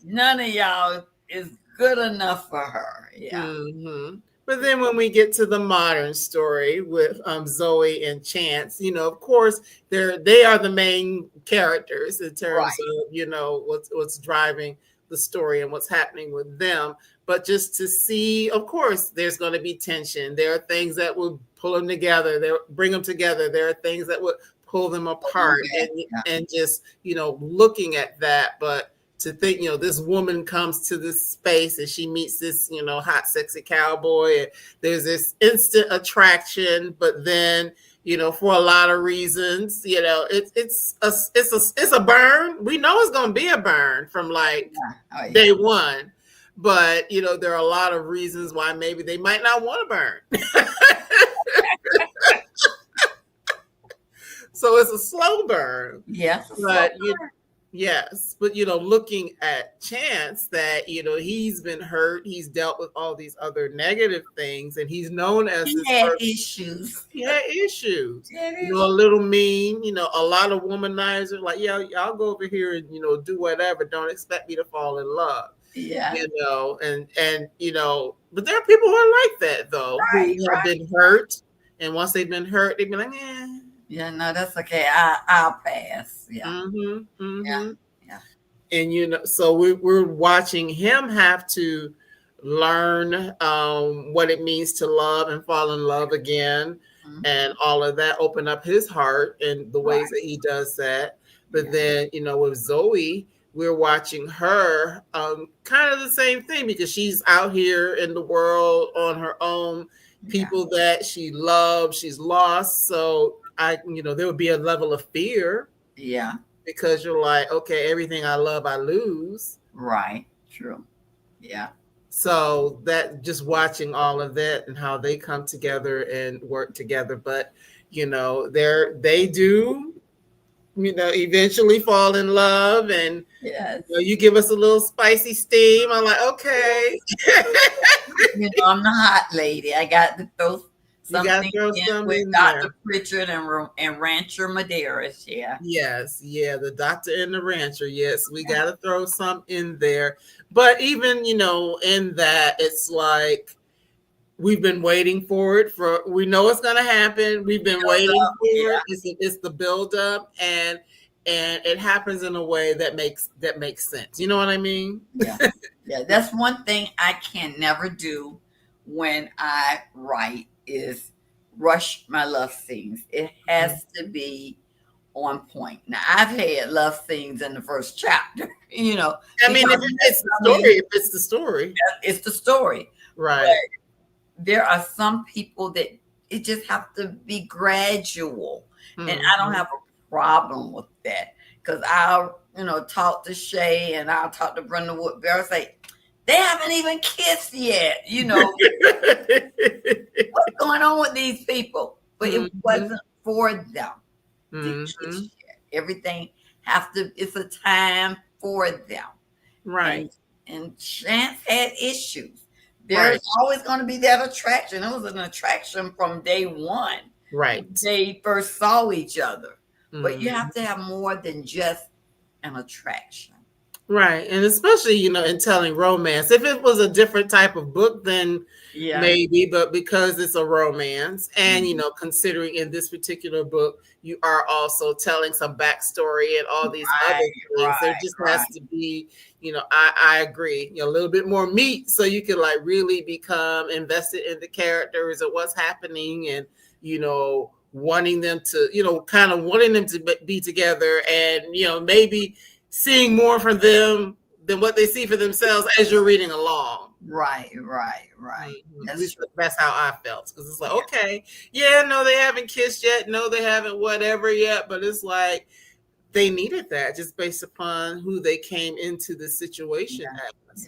None of y'all is good enough for her. Yeah. But then when we get to the modern story with Zoey and Chance, of course, they are the main characters in terms of, what's driving the story and what's happening with them. But just to see, of course, there's going to be tension. There are things that will pull them together. Bring them together. There are things that would pull them apart. And just, looking at that. But to think, this woman comes to this space and she meets this, hot, sexy cowboy. And there's this instant attraction, but then, for a lot of reasons, it's a burn. We know it's going to be a burn from day one, but there are a lot of reasons why maybe they might not want to burn. So it's a slow burn. Yeah, but yes, but looking at Chance, that he's been hurt, he's dealt with all these other negative things, and he's known as issues. He had issues. A little mean, a lot of womanizer, like, I'll go over here and do whatever. Don't expect me to fall in love. Yeah. And but there are people who are like that though, who have been hurt, and once they've been hurt, they've been like, yeah, no, that's okay. I'll pass. Yeah. Yeah. And so we're watching him have to learn what it means to love and fall in love again, Mhm. and all of that, open up his heart and the ways Right. that he does that. But Yeah. then, with Zoey, we're watching her kind of the same thing, because she's out here in the world on her own. Yeah. People that she loves, she's lost. So there would be a level of fear, Yeah. because you're like, okay, everything I love, I lose. Right. True. Yeah. So that, just watching all of that and how they come together and work together. But, they do, eventually fall in love, and Yes. you give us a little spicy steam. I'm like, okay. I'm the hot lady. I got to throw You got to something throw in some with in there. Dr. Pritchard and Rancher Madaris. Yeah. Yes, yeah, the doctor and the rancher. Yes, we got to throw some in there. But even, in that, it's like we've been waiting for it. We know it's going to happen. We've been waiting for it. It's the buildup, and it happens in a way that makes sense. You know what I mean? Yeah. Yeah. That's one thing I can never do when I write is rush my love scenes. It has to be on point. Now, I've had love scenes in the first chapter, I mean, if it's the story, it's the story. right? But there are some people that it just have to be gradual, and I don't have a problem with that, because I'll talk to Shay and I'll talk to Brenda Woodbury, say they haven't even kissed yet. What's going on with these people? But it wasn't for them to kiss yet. Everything it's a time for them. Right. And Chance had issues. There's always going to be that attraction. It was an attraction from day one. Right. They first saw each other. But you have to have more than just an attraction. Right. And especially, in telling romance. If it was a different type of book, then maybe, but because it's a romance, and, considering in this particular book, you are also telling some backstory and all these other things. There just has to be, I agree, a little bit more meat, so you can really become invested in the characters and what's happening, and, wanting them to, kind of wanting them to be together, and, maybe seeing more from them than what they see for themselves as you're reading along. Right. That's how I felt, because it's like, okay, no, they haven't kissed yet, no, they haven't whatever yet, but it's like they needed that just based upon who they came into the situation as.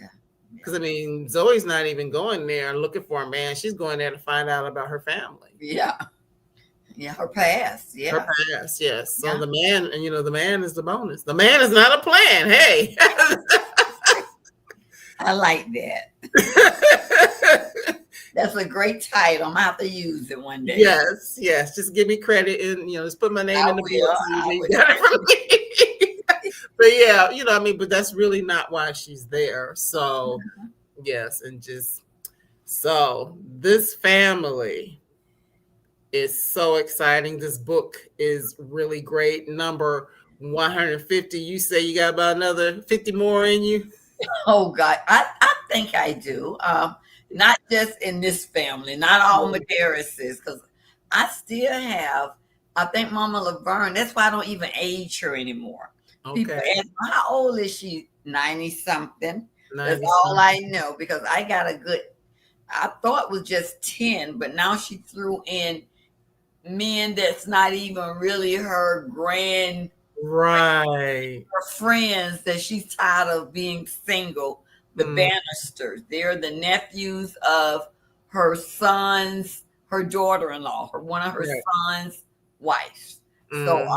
Because I mean, Zoe's not even going there looking for a man; she's going there to find out about her family. Yeah, her past. Yeah. Her past, yes. So the man, and the man is the bonus. The man is not a plan. Hey. I like that. That's a great title. I'm gonna have to use it one day. Yes. Just give me credit, and just put my name in the book. But but that's really not why she's there. So yes, and so this family is so exciting. This book is really great. Number 150. You say you got about another 50 more in you? Oh God, I think I do. Not just in this family, not all Maderises, because I still have. I think Mama Laverne. That's why I don't even age her anymore. People ask, how old is she? 90-something. That's all I know, because I got a good. I thought it was just 10, but now she threw in men that's not even really her her friends, that she's tired of being single. The Bannisters, they're the nephews of her son's, her daughter-in-law, one of her son's wives. So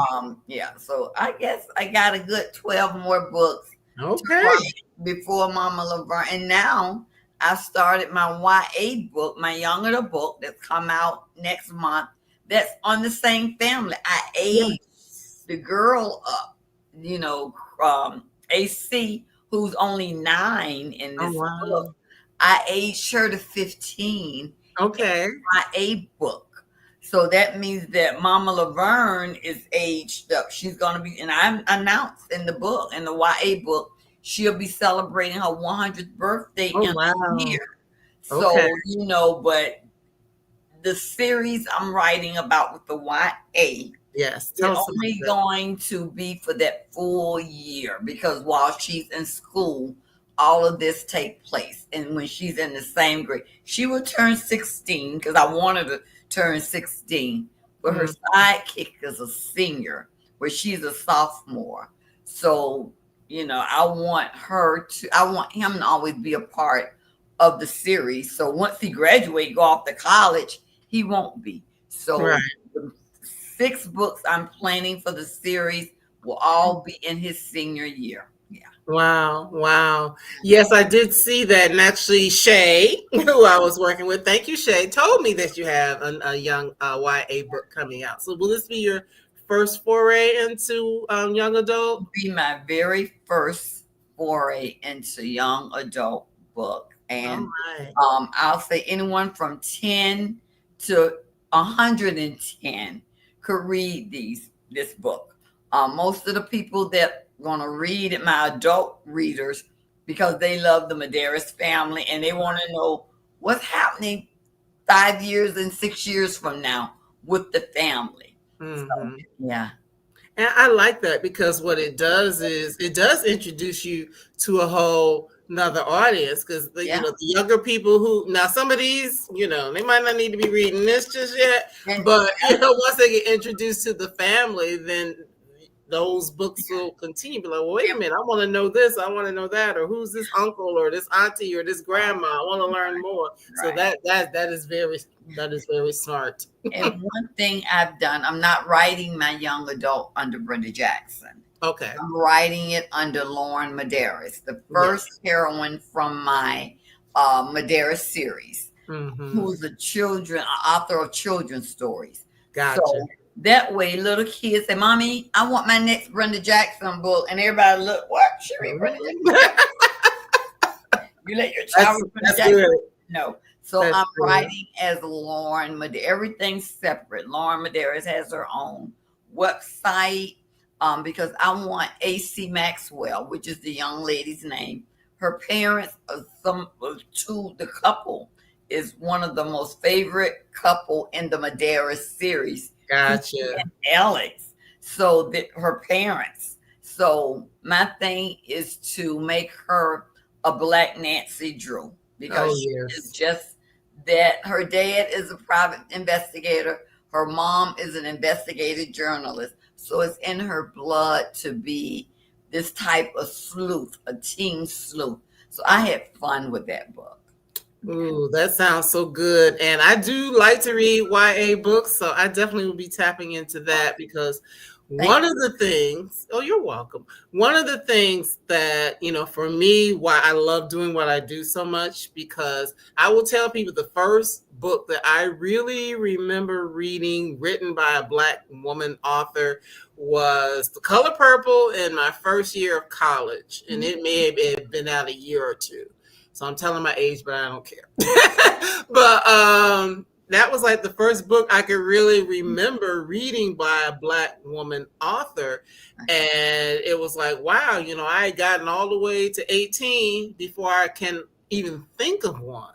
so I guess I got a good 12 more books before Mama Laverne. And now I started my YA book, my young adult book, that's come out next month. That's on the same family. I aged the girl up, AC, who's only 9 in this book. I aged her to 15. Okay. My A book. So that means that Mama Laverne is aged up. She's going to be, and I announced in the book, in the YA book, She'll be celebrating her 100th birthday in a year. So, Okay. but the series I'm writing about with the YA, Yes. it's only going to be for that full year, because while she's in school, all of this take place. And when she's in the same grade, she will turn 16, because I wanted to turn 16. But her sidekick is a senior, where she's a sophomore. So, I want him to always be a part of the series. So once he graduates, go off to college, he won't be. So the 6 books I'm planning for the series will all be in his senior year. Yeah. Wow. Yes, I did see that. And actually, Shay, who I was working with, thank you, Shay, told me that you have a young YA book coming out. So will this be your first foray into young adult? It'll be my very first foray into young adult book. And I'll say anyone from 10 to 110 could read this book. Most of the people that are going to read it, my adult readers, because they love the Madaris family and they want to know what's happening 5 years and 6 years from now with the family. So, yeah. And I like that, because what it does is it does introduce you to a whole another audience, because the younger people who, now some of these, they might not need to be reading this just yet, but once they get introduced to the family, then those books will continue. Be like, well, wait a minute, I want to know this, I want to know that, or who's this uncle or this auntie or this grandma? I want to learn more. So that is very smart. And one thing I've done, I'm not writing my young adult under Brenda Jackson. Okay. I'm writing it under Lauren Madaris, the first heroine from my Madera series, who's a author of children's stories. Gotcha. So that way, little kids say, "Mommy, I want my next Brenda Jackson book," and everybody look, "What? She read Brenda Jackson?" You let your child read Brenda Jackson? Good. No. So I'm writing as Lauren Madaris. Everything's separate. Lauren Madaris has her own website, because I want AC Maxwell, which is the young lady's name. Her parents, the couple is one of the most favorite couple in the Madaris series. Gotcha. And Alex. So her parents. So my thing is to make her a Black Nancy Drew, because she is just that. Her dad is a private investigator. Her mom is an investigative journalist. So it's in her blood to be this type of sleuth, a teen sleuth. So I had fun with that book. Ooh, that sounds so good. And I do like to read YA books, so I definitely will be tapping into that, because one of the things, you're welcome. One of the things that, for me, why I love doing what I do so much, because I will tell people the first book that I really remember reading, written by a Black woman author, was The Color Purple in my first year of college. And it may have been out a year or two. So I'm telling my age, but I don't care. But that was like the first book I could really remember reading by a Black woman author. And it was like, wow, I had gotten all the way to 18 before I can even think of one.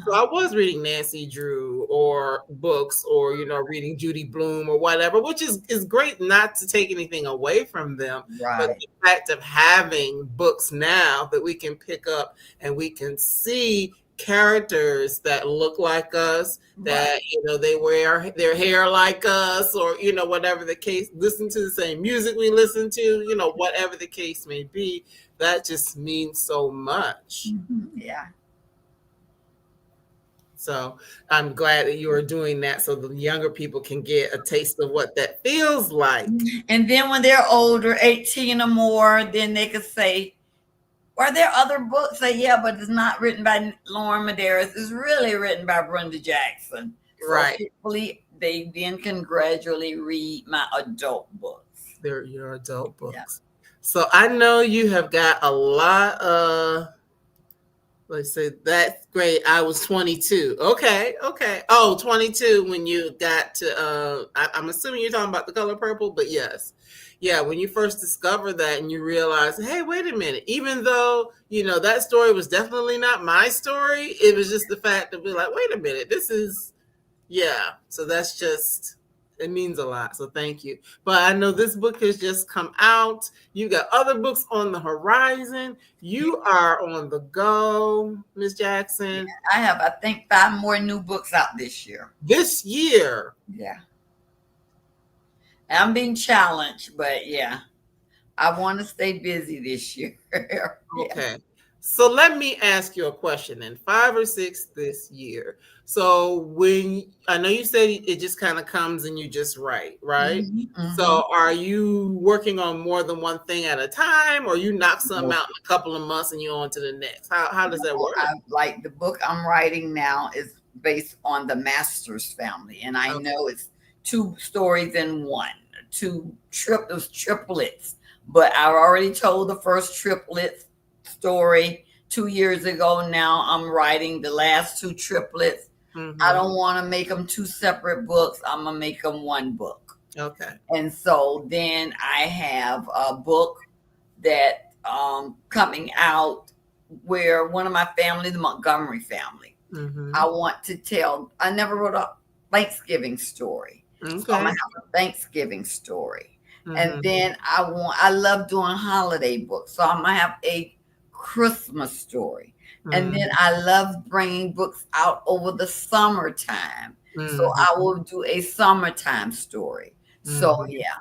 So I was reading Nancy Drew or books, or, reading Judy Blume or whatever, which is great, not to take anything away from them. Right. But the fact of having books now that we can pick up and we can see characters that look like us, that, they wear their hair like us, or, whatever the case, listen to the same music we listen to, whatever the case may be, that just means so much. Yeah. So I'm glad that you are doing that, so the younger people can get a taste of what that feels like. And then when they're older, 18 or more, then they could say, "Are there other books?" Say, "Yeah, but it's not written by Lauren Madaris. It's really written by Brenda Jackson." So right. Hopefully they then can gradually read my adult books. They're your adult books. Yeah. So I know you have got a lot of... Let's say that's great. I was 22. Okay. Oh, 22 when you got to, I'm assuming you're talking about The Color Purple, but yes. yeah, when you first discover that and you realize, hey, wait a minute, even though, that story was definitely not my story, it was just the fact to be like, wait a minute, this is, yeah. So that's just, it means a lot. So thank you. But I know this book has just come out. You got other books on the horizon. You are on the go, Miss Jackson. I have, I think, 5 more new books out this year. This year. Yeah. I'm being challenged, but yeah, I want to stay busy this year. Yeah. Okay. So let me ask you a question then. 5 or 6 this year. So when I know you said it just kind of comes and you just write, right? Mm-hmm. So are you working on more than one thing at a time, or you knock something out in a couple of months and you're on to the next? How does that work? Like the book I'm writing now is based on the Masters family, and I know it's 2 stories in one, those triplets. But I already told the first triplet story 2 years ago. Now I'm writing the last 2 triplets. Mm-hmm. I don't want to make them 2 separate books. I'm going to make them 1 book. Okay. And so then I have a book that coming out where one of my family, the Montgomery family, mm-hmm. I never wrote a Thanksgiving story. Okay. So I'm going to have a Thanksgiving story. Mm-hmm. And then I love doing holiday books. So I'm going to have a Christmas story. Mm-hmm. And then I love bringing books out over the summertime. Mm-hmm. So I will do a summertime story. Mm-hmm. So yeah,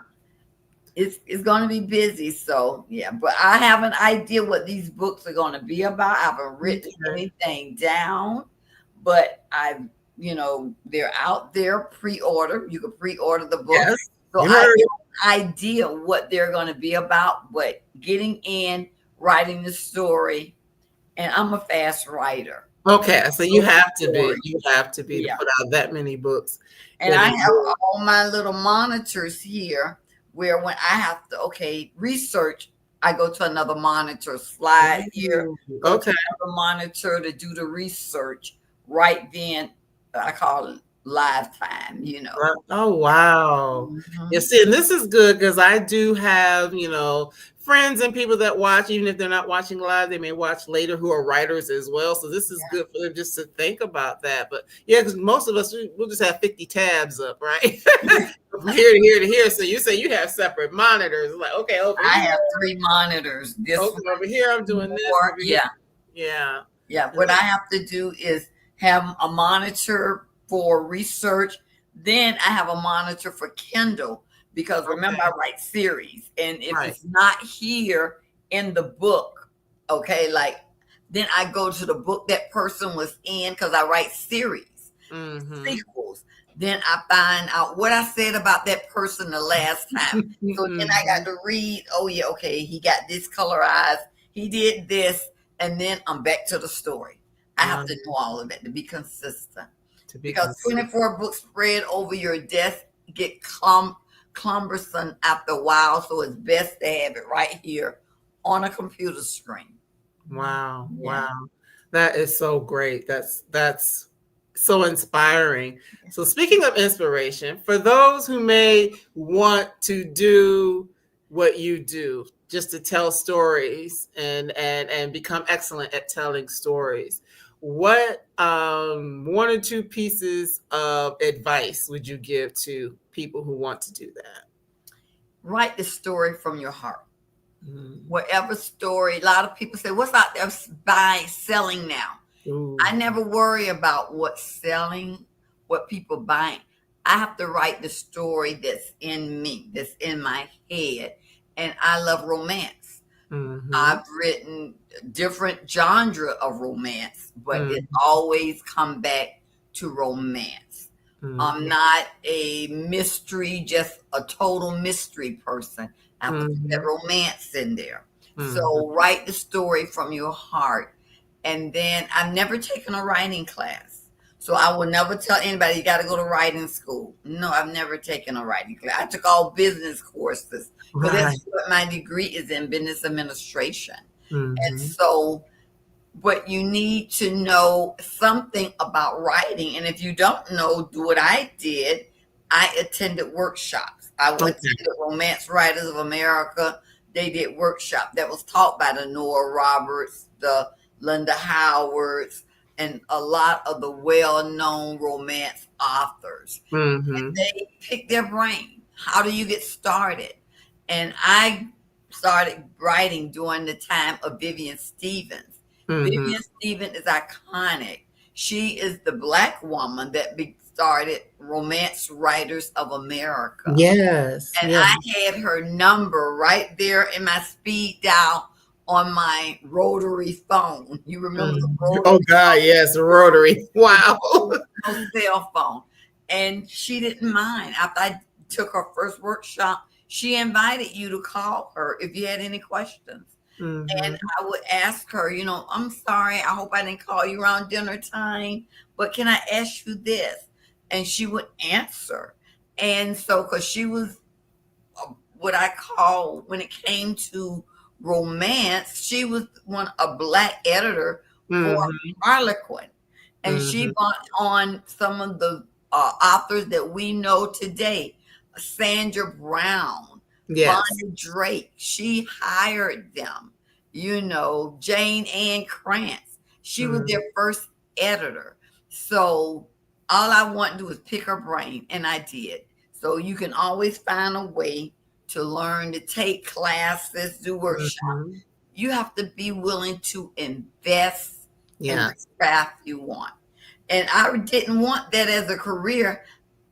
it's going to be busy. So yeah, but I have an idea what these books are going to be about. I haven't written anything down, but they're out there, pre-order. You can pre-order the book. Yes. So I have an idea what they're going to be about, but getting in, writing the story, and I'm a fast writer. Okay, so you have to be to put out that many books. And I have all my little monitors here where when I have to, research, I go to another monitor, slide here, go to another monitor to do the research. Right then, I call it live time, Oh, wow. Mm-hmm. You see, and this is good because I do have, friends and people that watch, even if they're not watching live, they may watch later who are writers as well. So this is good for them just to think about that. But yeah, because most of us, we'll just have 50 tabs up, right? From here to here to here. So you say you have separate monitors. Like, okay, I have 3 monitors. This over here, I'm doing this. Yeah. What I have to do is have a monitor for research. Then I have a monitor for Kindle. Because remember, I write series, and if it's not here in the book, then I go to the book that person was in because I write series, sequels. Then I find out what I said about that person the last time. So then I got to read, he got this color eyes, he did this, and then I'm back to the story. I have to know all of it to be consistent. Because 24 books spread over your desk get cumbersome after a while, so it's best to have it right here on a computer screen. Wow. That is so great. That's so inspiring. So speaking of inspiration, for those who may want to do what you do, just to tell stories and become excellent at telling stories, what 1 or 2 pieces of advice would you give to people who want to do that? Write the story from your heart. Whatever story, a lot of people say, what's out there selling now? Ooh. I never worry about what's selling, what people buying. I have to write the story that's in me, that's in my head. And I love romance. I've written different genre of romance, but it always come back to romance. I'm not a mystery, just a total mystery person. I have to put that romance in there. So write the story from your heart. And then I've never taken a writing class. So I will never tell anybody you got to go to writing school. No, I've never taken a writing class. I took all business courses. But that's what my degree is in, business administration. And so, but you need to know something about writing. And if you don't know, do what I did. I attended workshops. I went to the Romance Writers of America. They did workshop that was taught by the Nora Roberts, the Linda Howards, and a lot of the well-known romance authors. And they picked their brain. How do you get started? And I started writing during the time of Vivian Stevens. Vivian Stevens is iconic. She is the Black woman that started Romance Writers of America. Yes. And I had her number right there in my speed dial on my rotary phone. You remember the rotary? Oh God, yes, rotary. Wow. No cell phone. And she didn't mind. After I took her first workshop, she invited you to call her if you had any questions. And I would ask her, you know, I'm sorry, I hope I didn't call you around dinner time, but can I ask you this? And she would answer. And so, because she was what I call, when it came to romance, she was a Black editor for Harlequin. And she brought on some of the authors that we know today, Sandra Brown, Bonnie Drake. She hired them, you know, Jane Ann Krantz. She was their first editor. So all I want to do is pick her brain, and I did. So you can always find a way to learn, to take classes, do workshops. You have to be willing to invest in the craft you want. And I didn't want that as a career.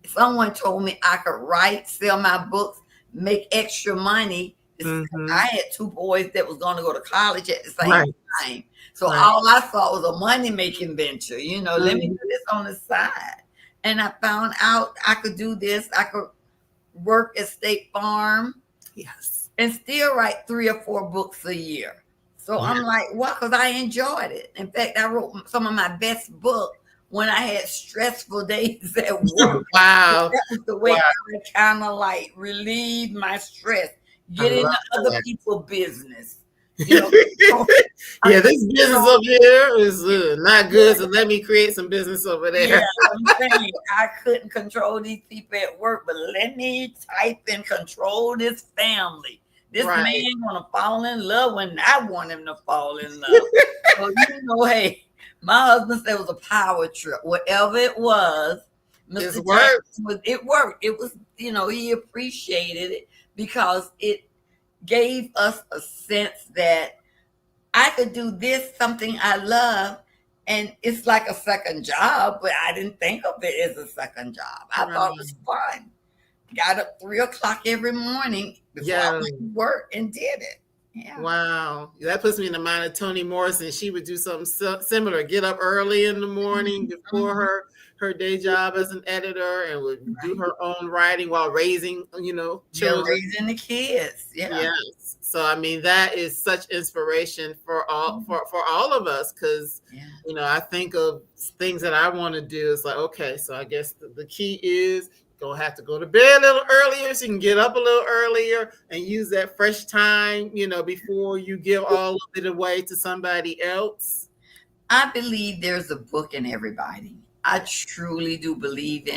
Someone told me I could write, sell my books, make extra money. I had two boys that was going to go to college at the same time. So all I thought was a money-making venture. You know, let me do this on the side. And I found out I could do this. I could work at State Farm and still write 3 or 4 books a year. So I'm like, well, because I enjoyed it. In fact, I wrote some of my best books when I had stressful days at work. Wow. That was the way I kind of like relieve my stress, get into other people's business. You know, this business over here is not good, so let me create some business over there. Yeah, I'm saying I couldn't control these people at work, but let me type and control this family. This man gonna fall in love when I want him to fall in love. So you know, hey, my husband said it was a power trip. Whatever it was, Mr. Jackson, it worked. It was, you know, he appreciated it because it gave us a sense that I could do this, something I love, and it's like a second job, but I didn't think of it as a second job. I thought it was fun. Got up 3 o'clock every morning before I went to work and did it. Yeah. Wow. That puts me in the mind of Toni Morrison. She would do something similar, get up early in the morning before her day job as an editor, and would do her own writing while raising, you know, children. Raising the kids. Yes. So I mean, that is such inspiration for all of us, because you know, I think of things that I want to do. It's like, okay, so I guess the key is gonna have to go to bed a little earlier so you can get up a little earlier and use that fresh time, you know, before you give all of it away to somebody else. I believe there's a book in everybody. I truly do believe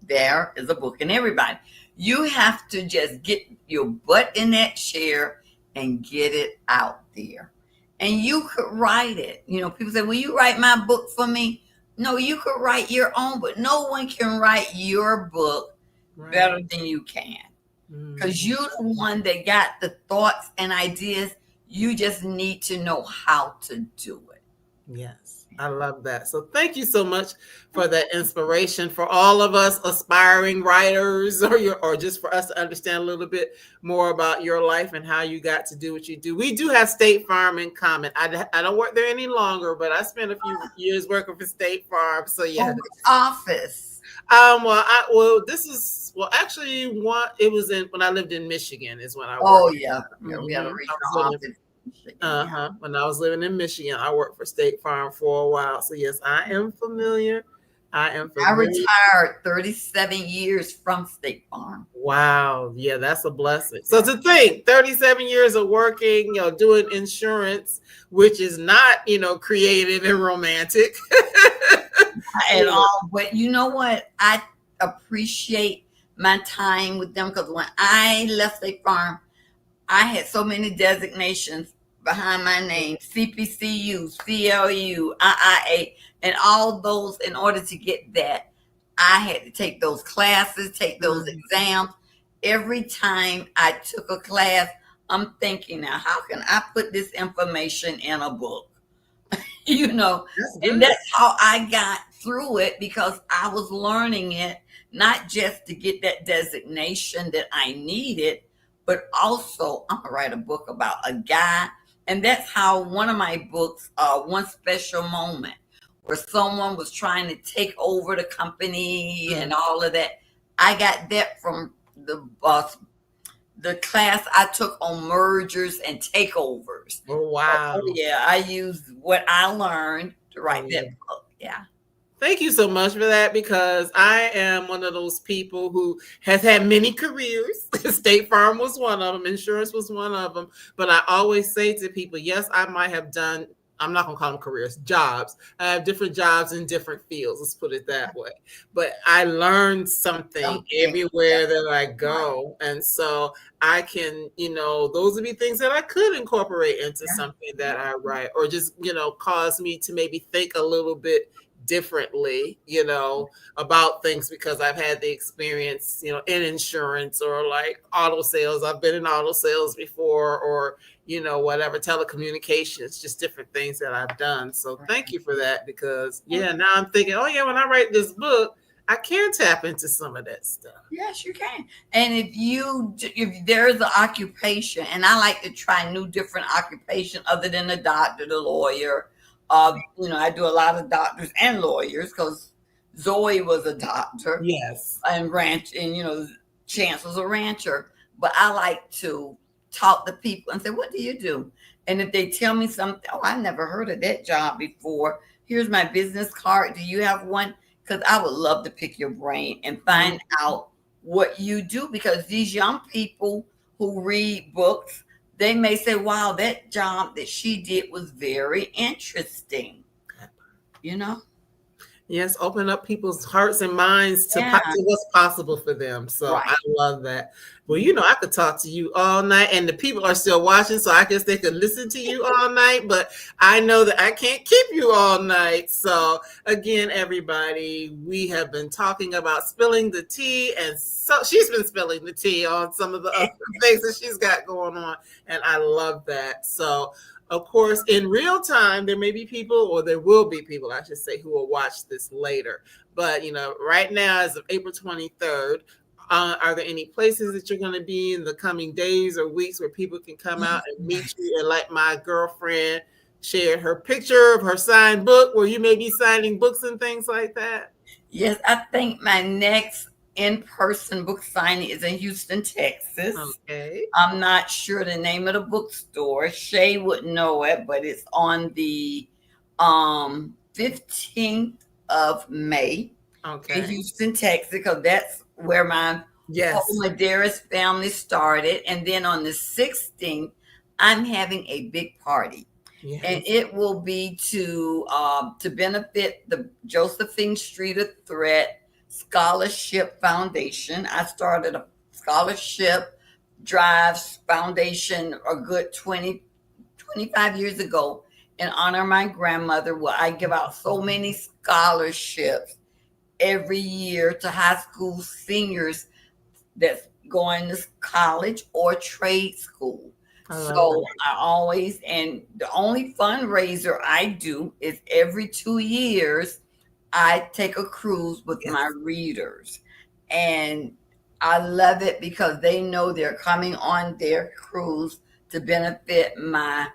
there is a book in everybody. You have to just get your butt in that chair and get it out there. And you could write it. You know, people say, will you write my book for me? No, you could write your own, but no one can write your book better than you can. Because you're the one that got the thoughts and ideas. You just need to know how to do it. Yes, I love that. So thank you so much for that inspiration for all of us aspiring writers, or just for us to understand a little bit more about your life and how you got to do what you do. We do have State Farm in common. I don't work there any longer, but I spent a few years working for State Farm. So yeah. Which office? Actually, it was when I lived in Michigan is when I worked. Oh yeah, we had a regional office. When I was living in Michigan, I worked for State Farm for a while. So yes, I am familiar. I retired 37 years from State Farm. Wow. Yeah, that's a blessing. So to think 37 years of working, you know, doing insurance, which is not, you know, creative and romantic at all. But you know what? I appreciate my time with them, because when I left State Farm, I had so many designations behind my name: CPCU, CLU, IIA, and all those. In order to get that, I had to take those classes, take those exams. Every time I took a class, I'm thinking, now, how can I put this information in a book? And that's how I got through it, because I was learning it, not just to get that designation that I needed, but also I'm gonna write a book about a guy. And that's how one of my books, One Special Moment, where someone was trying to take over the company and all of that. I got that from the class I took on mergers and takeovers. Oh, wow. Oh, yeah, I used what I learned to write that book. Yeah. Thank you so much for that, because I am one of those people who has had many careers. State Farm was one of them. Insurance was one of them. But I always say to people, yes, I might have done, I'm not going to call them careers, jobs. I have different jobs in different fields. Let's put it that way. But I learned something everywhere that I go. And so I can, those would be things that I could incorporate into something that I write, or just, cause me to maybe think a little bit differently, about things, because I've had the experience, in insurance or like auto sales. I've been in auto sales before, or, whatever, telecommunications, just different things that I've done. So thank you for that, because now I'm thinking, when I write this book, I can tap into some of that stuff. Yes, you can. And if there's an occupation, and I like to try new different occupation other than the doctor, the lawyer. I do a lot of doctors and lawyers, because Zoey was a doctor. Yes. And Chancellor's a rancher. But I like to talk to people and say, what do you do? And if they tell me something, I never heard of that job before. Here's my business card. Do you have one? Because I would love to pick your brain and find out what you do, because these young people who read books, they may say, wow, that job that she did was very interesting. Yes, open up people's hearts and minds to what's possible for them. So I love that. Well, I could talk to you all night, and the people are still watching, so I guess they could listen to you all night, but I know that I can't keep you all night. So again, everybody, we have been talking about spilling the tea, and so she's been spilling the tea on some of the other things that she's got going on, and I love that. So of course, in real time, there may be people, or there will be people, I should say, who will watch this later. But, right now, as of April 23rd, are there any places that you're going to be in the coming days or weeks where people can come out and meet you? And like my girlfriend shared her picture of her signed book, where you may be signing books and things like that? Yes, I think my next in-person book signing is in Houston, Texas. Okay. I'm not sure the name of the bookstore. Shay would know it, but it's on the 15th of May in Houston, Texas, because that's where my whole Madaris family started. And then on the 16th, I'm having a big party. Yes. And it will be to benefit the Josephine Streeter Threat Scholarship Foundation. I started a scholarship drives foundation a good 25 years ago in honor of my grandmother, where I give out so many scholarships every year to high school seniors that's going to college or trade school. So I always, and the only fundraiser I do is every 2 years, I take a cruise with my readers, and I love it because they know they're coming on their cruise to benefit my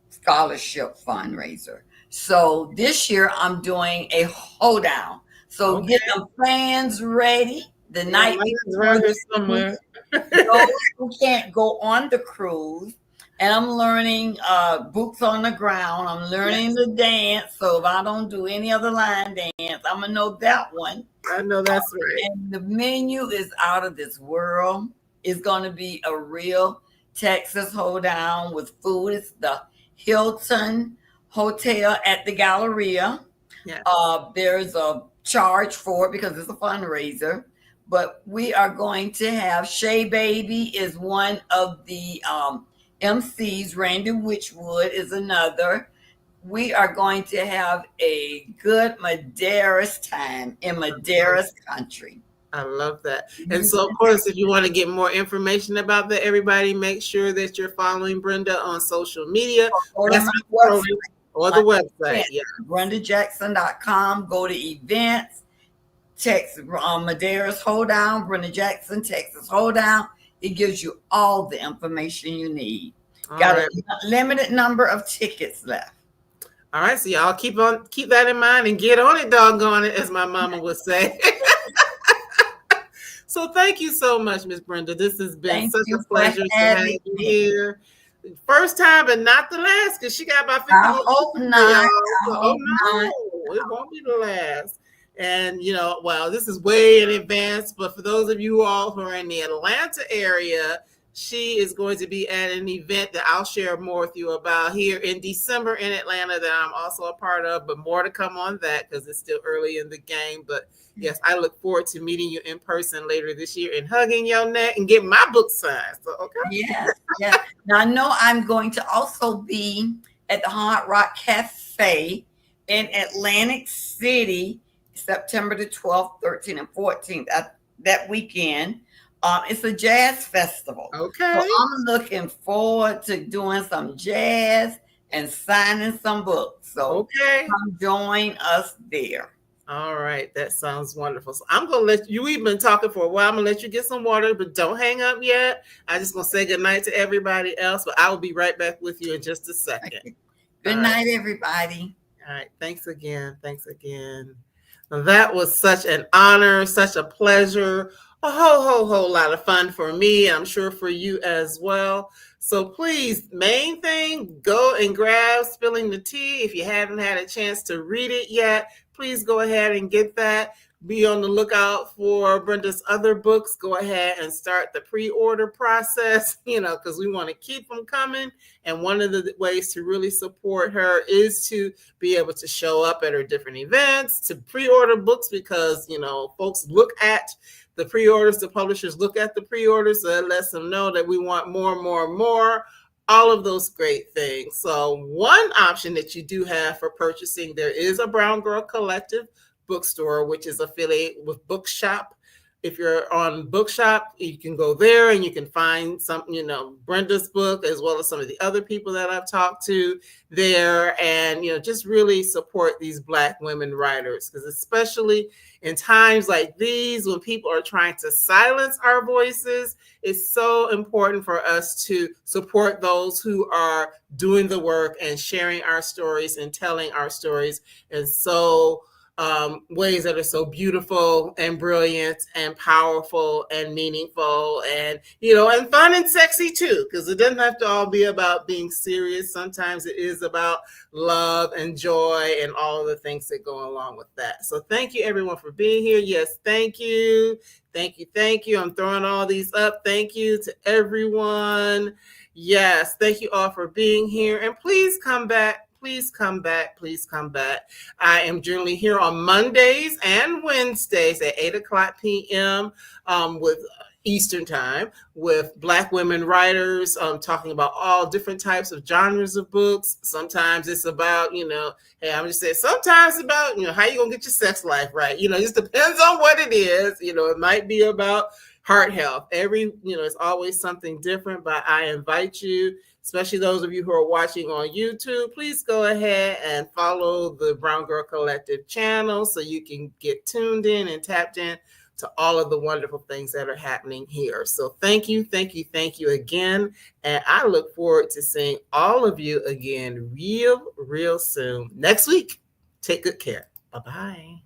scholarship fundraiser. So this year I'm doing a hoedown. So get them plans ready the night before somewhere. Those who can't go on the cruise. And I'm learning boots on the ground. I'm learning the dance. So if I don't do any other line dance, I'm going to know that one. I know that's right. And the menu is out of this world. It's going to be a real Texas hoedown with food. It's the Hilton Hotel at the Galleria. Yes. There's a charge for it because it's a fundraiser. but we are going to have Shay Baby is one of the MCs. Randy Witchwood is another. We are going to have a good Madera's time in Madera's country. I love that. And so, of course, if you want to get more information about that, everybody make sure that you're following Brenda on social media Or the website. Yeah. BrendaJackson.com. Go to events, text Madera's Hoedown, Brenda Jackson, Texas Hoedown. It gives you all the information you need. Got a limited number of tickets left. All right, so y'all keep that in mind and get on it, doggone it, as my mama would say. So thank you so much, Miss Brenda. This has been such a pleasure to have you here. First time, but not the last, because she got about 50. I hope not. It won't be the last. And, well, this is way in advance, but for those of you all who are in the Atlanta area, she is going to be at an event that I'll share more with you about here in December in Atlanta that I'm also a part of, but more to come on that because it's still early in the game. But yes, I look forward to meeting you in person later this year and hugging your neck and getting my book signed. So, okay. Yes. Now, I know I'm going to also be at the Hard Rock Cafe in Atlantic City, September the 12th, 13th, and 14th, that weekend. It's a jazz festival. Okay. So I'm looking forward to doing some jazz and signing some books. So come join us there. All right. That sounds wonderful. So I'm going to let you, we've been talking for a while. I'm going to let you get some water, but don't hang up yet. I'm just going to say goodnight to everybody else, but I will be right back with you in just a second. Good night, everybody. All right. Thanks again. That was such an honor, such a pleasure. A whole lot of fun for me. I'm sure for you as well. So please, main thing, go and grab Spilling the Tea. If you haven't had a chance to read it yet, please go ahead and get that. Be on the lookout for Brenda's other books. Go ahead and start the pre-order process, because we want to keep them coming. And one of the ways to really support her is to be able to show up at her different events, to pre-order books, because, folks look at the pre-orders, the publishers look at the pre-orders, so that lets them know that we want more, all of those great things. So one option that you do have for purchasing, there is a Brown Girl Collective bookstore, which is affiliated with Bookshop. If you're on Bookshop, you can go there and you can find some, Brenda's book, as well as some of the other people that I've talked to there, and, just really support these Black women writers, because especially in times like these, when people are trying to silence our voices, it's so important for us to support those who are doing the work and sharing our stories and telling our stories. And so ways that are so beautiful and brilliant and powerful and meaningful and, and fun and sexy too, because it doesn't have to all be about being serious. Sometimes it is about love and joy and all of the things that go along with that. So thank you everyone for being here. Yes, thank you. I'm throwing all these up. Thank you to everyone. Yes, thank you all for being here. And please come back. Please come back. I am generally here on Mondays and Wednesdays at 8:00 p.m. With Eastern time with Black women writers, talking about all different types of genres of books. Sometimes it's about, hey, I'm just saying, sometimes it's about, how you gonna get your sex life right. It just depends on what it is. It might be about heart health. It's always something different, but I invite you, especially those of you who are watching on YouTube, please go ahead and follow the Brown Girl Collective channel so you can get tuned in and tapped in to all of the wonderful things that are happening here. So thank you again. And I look forward to seeing all of you again real soon. Next week, take good care. Bye-bye.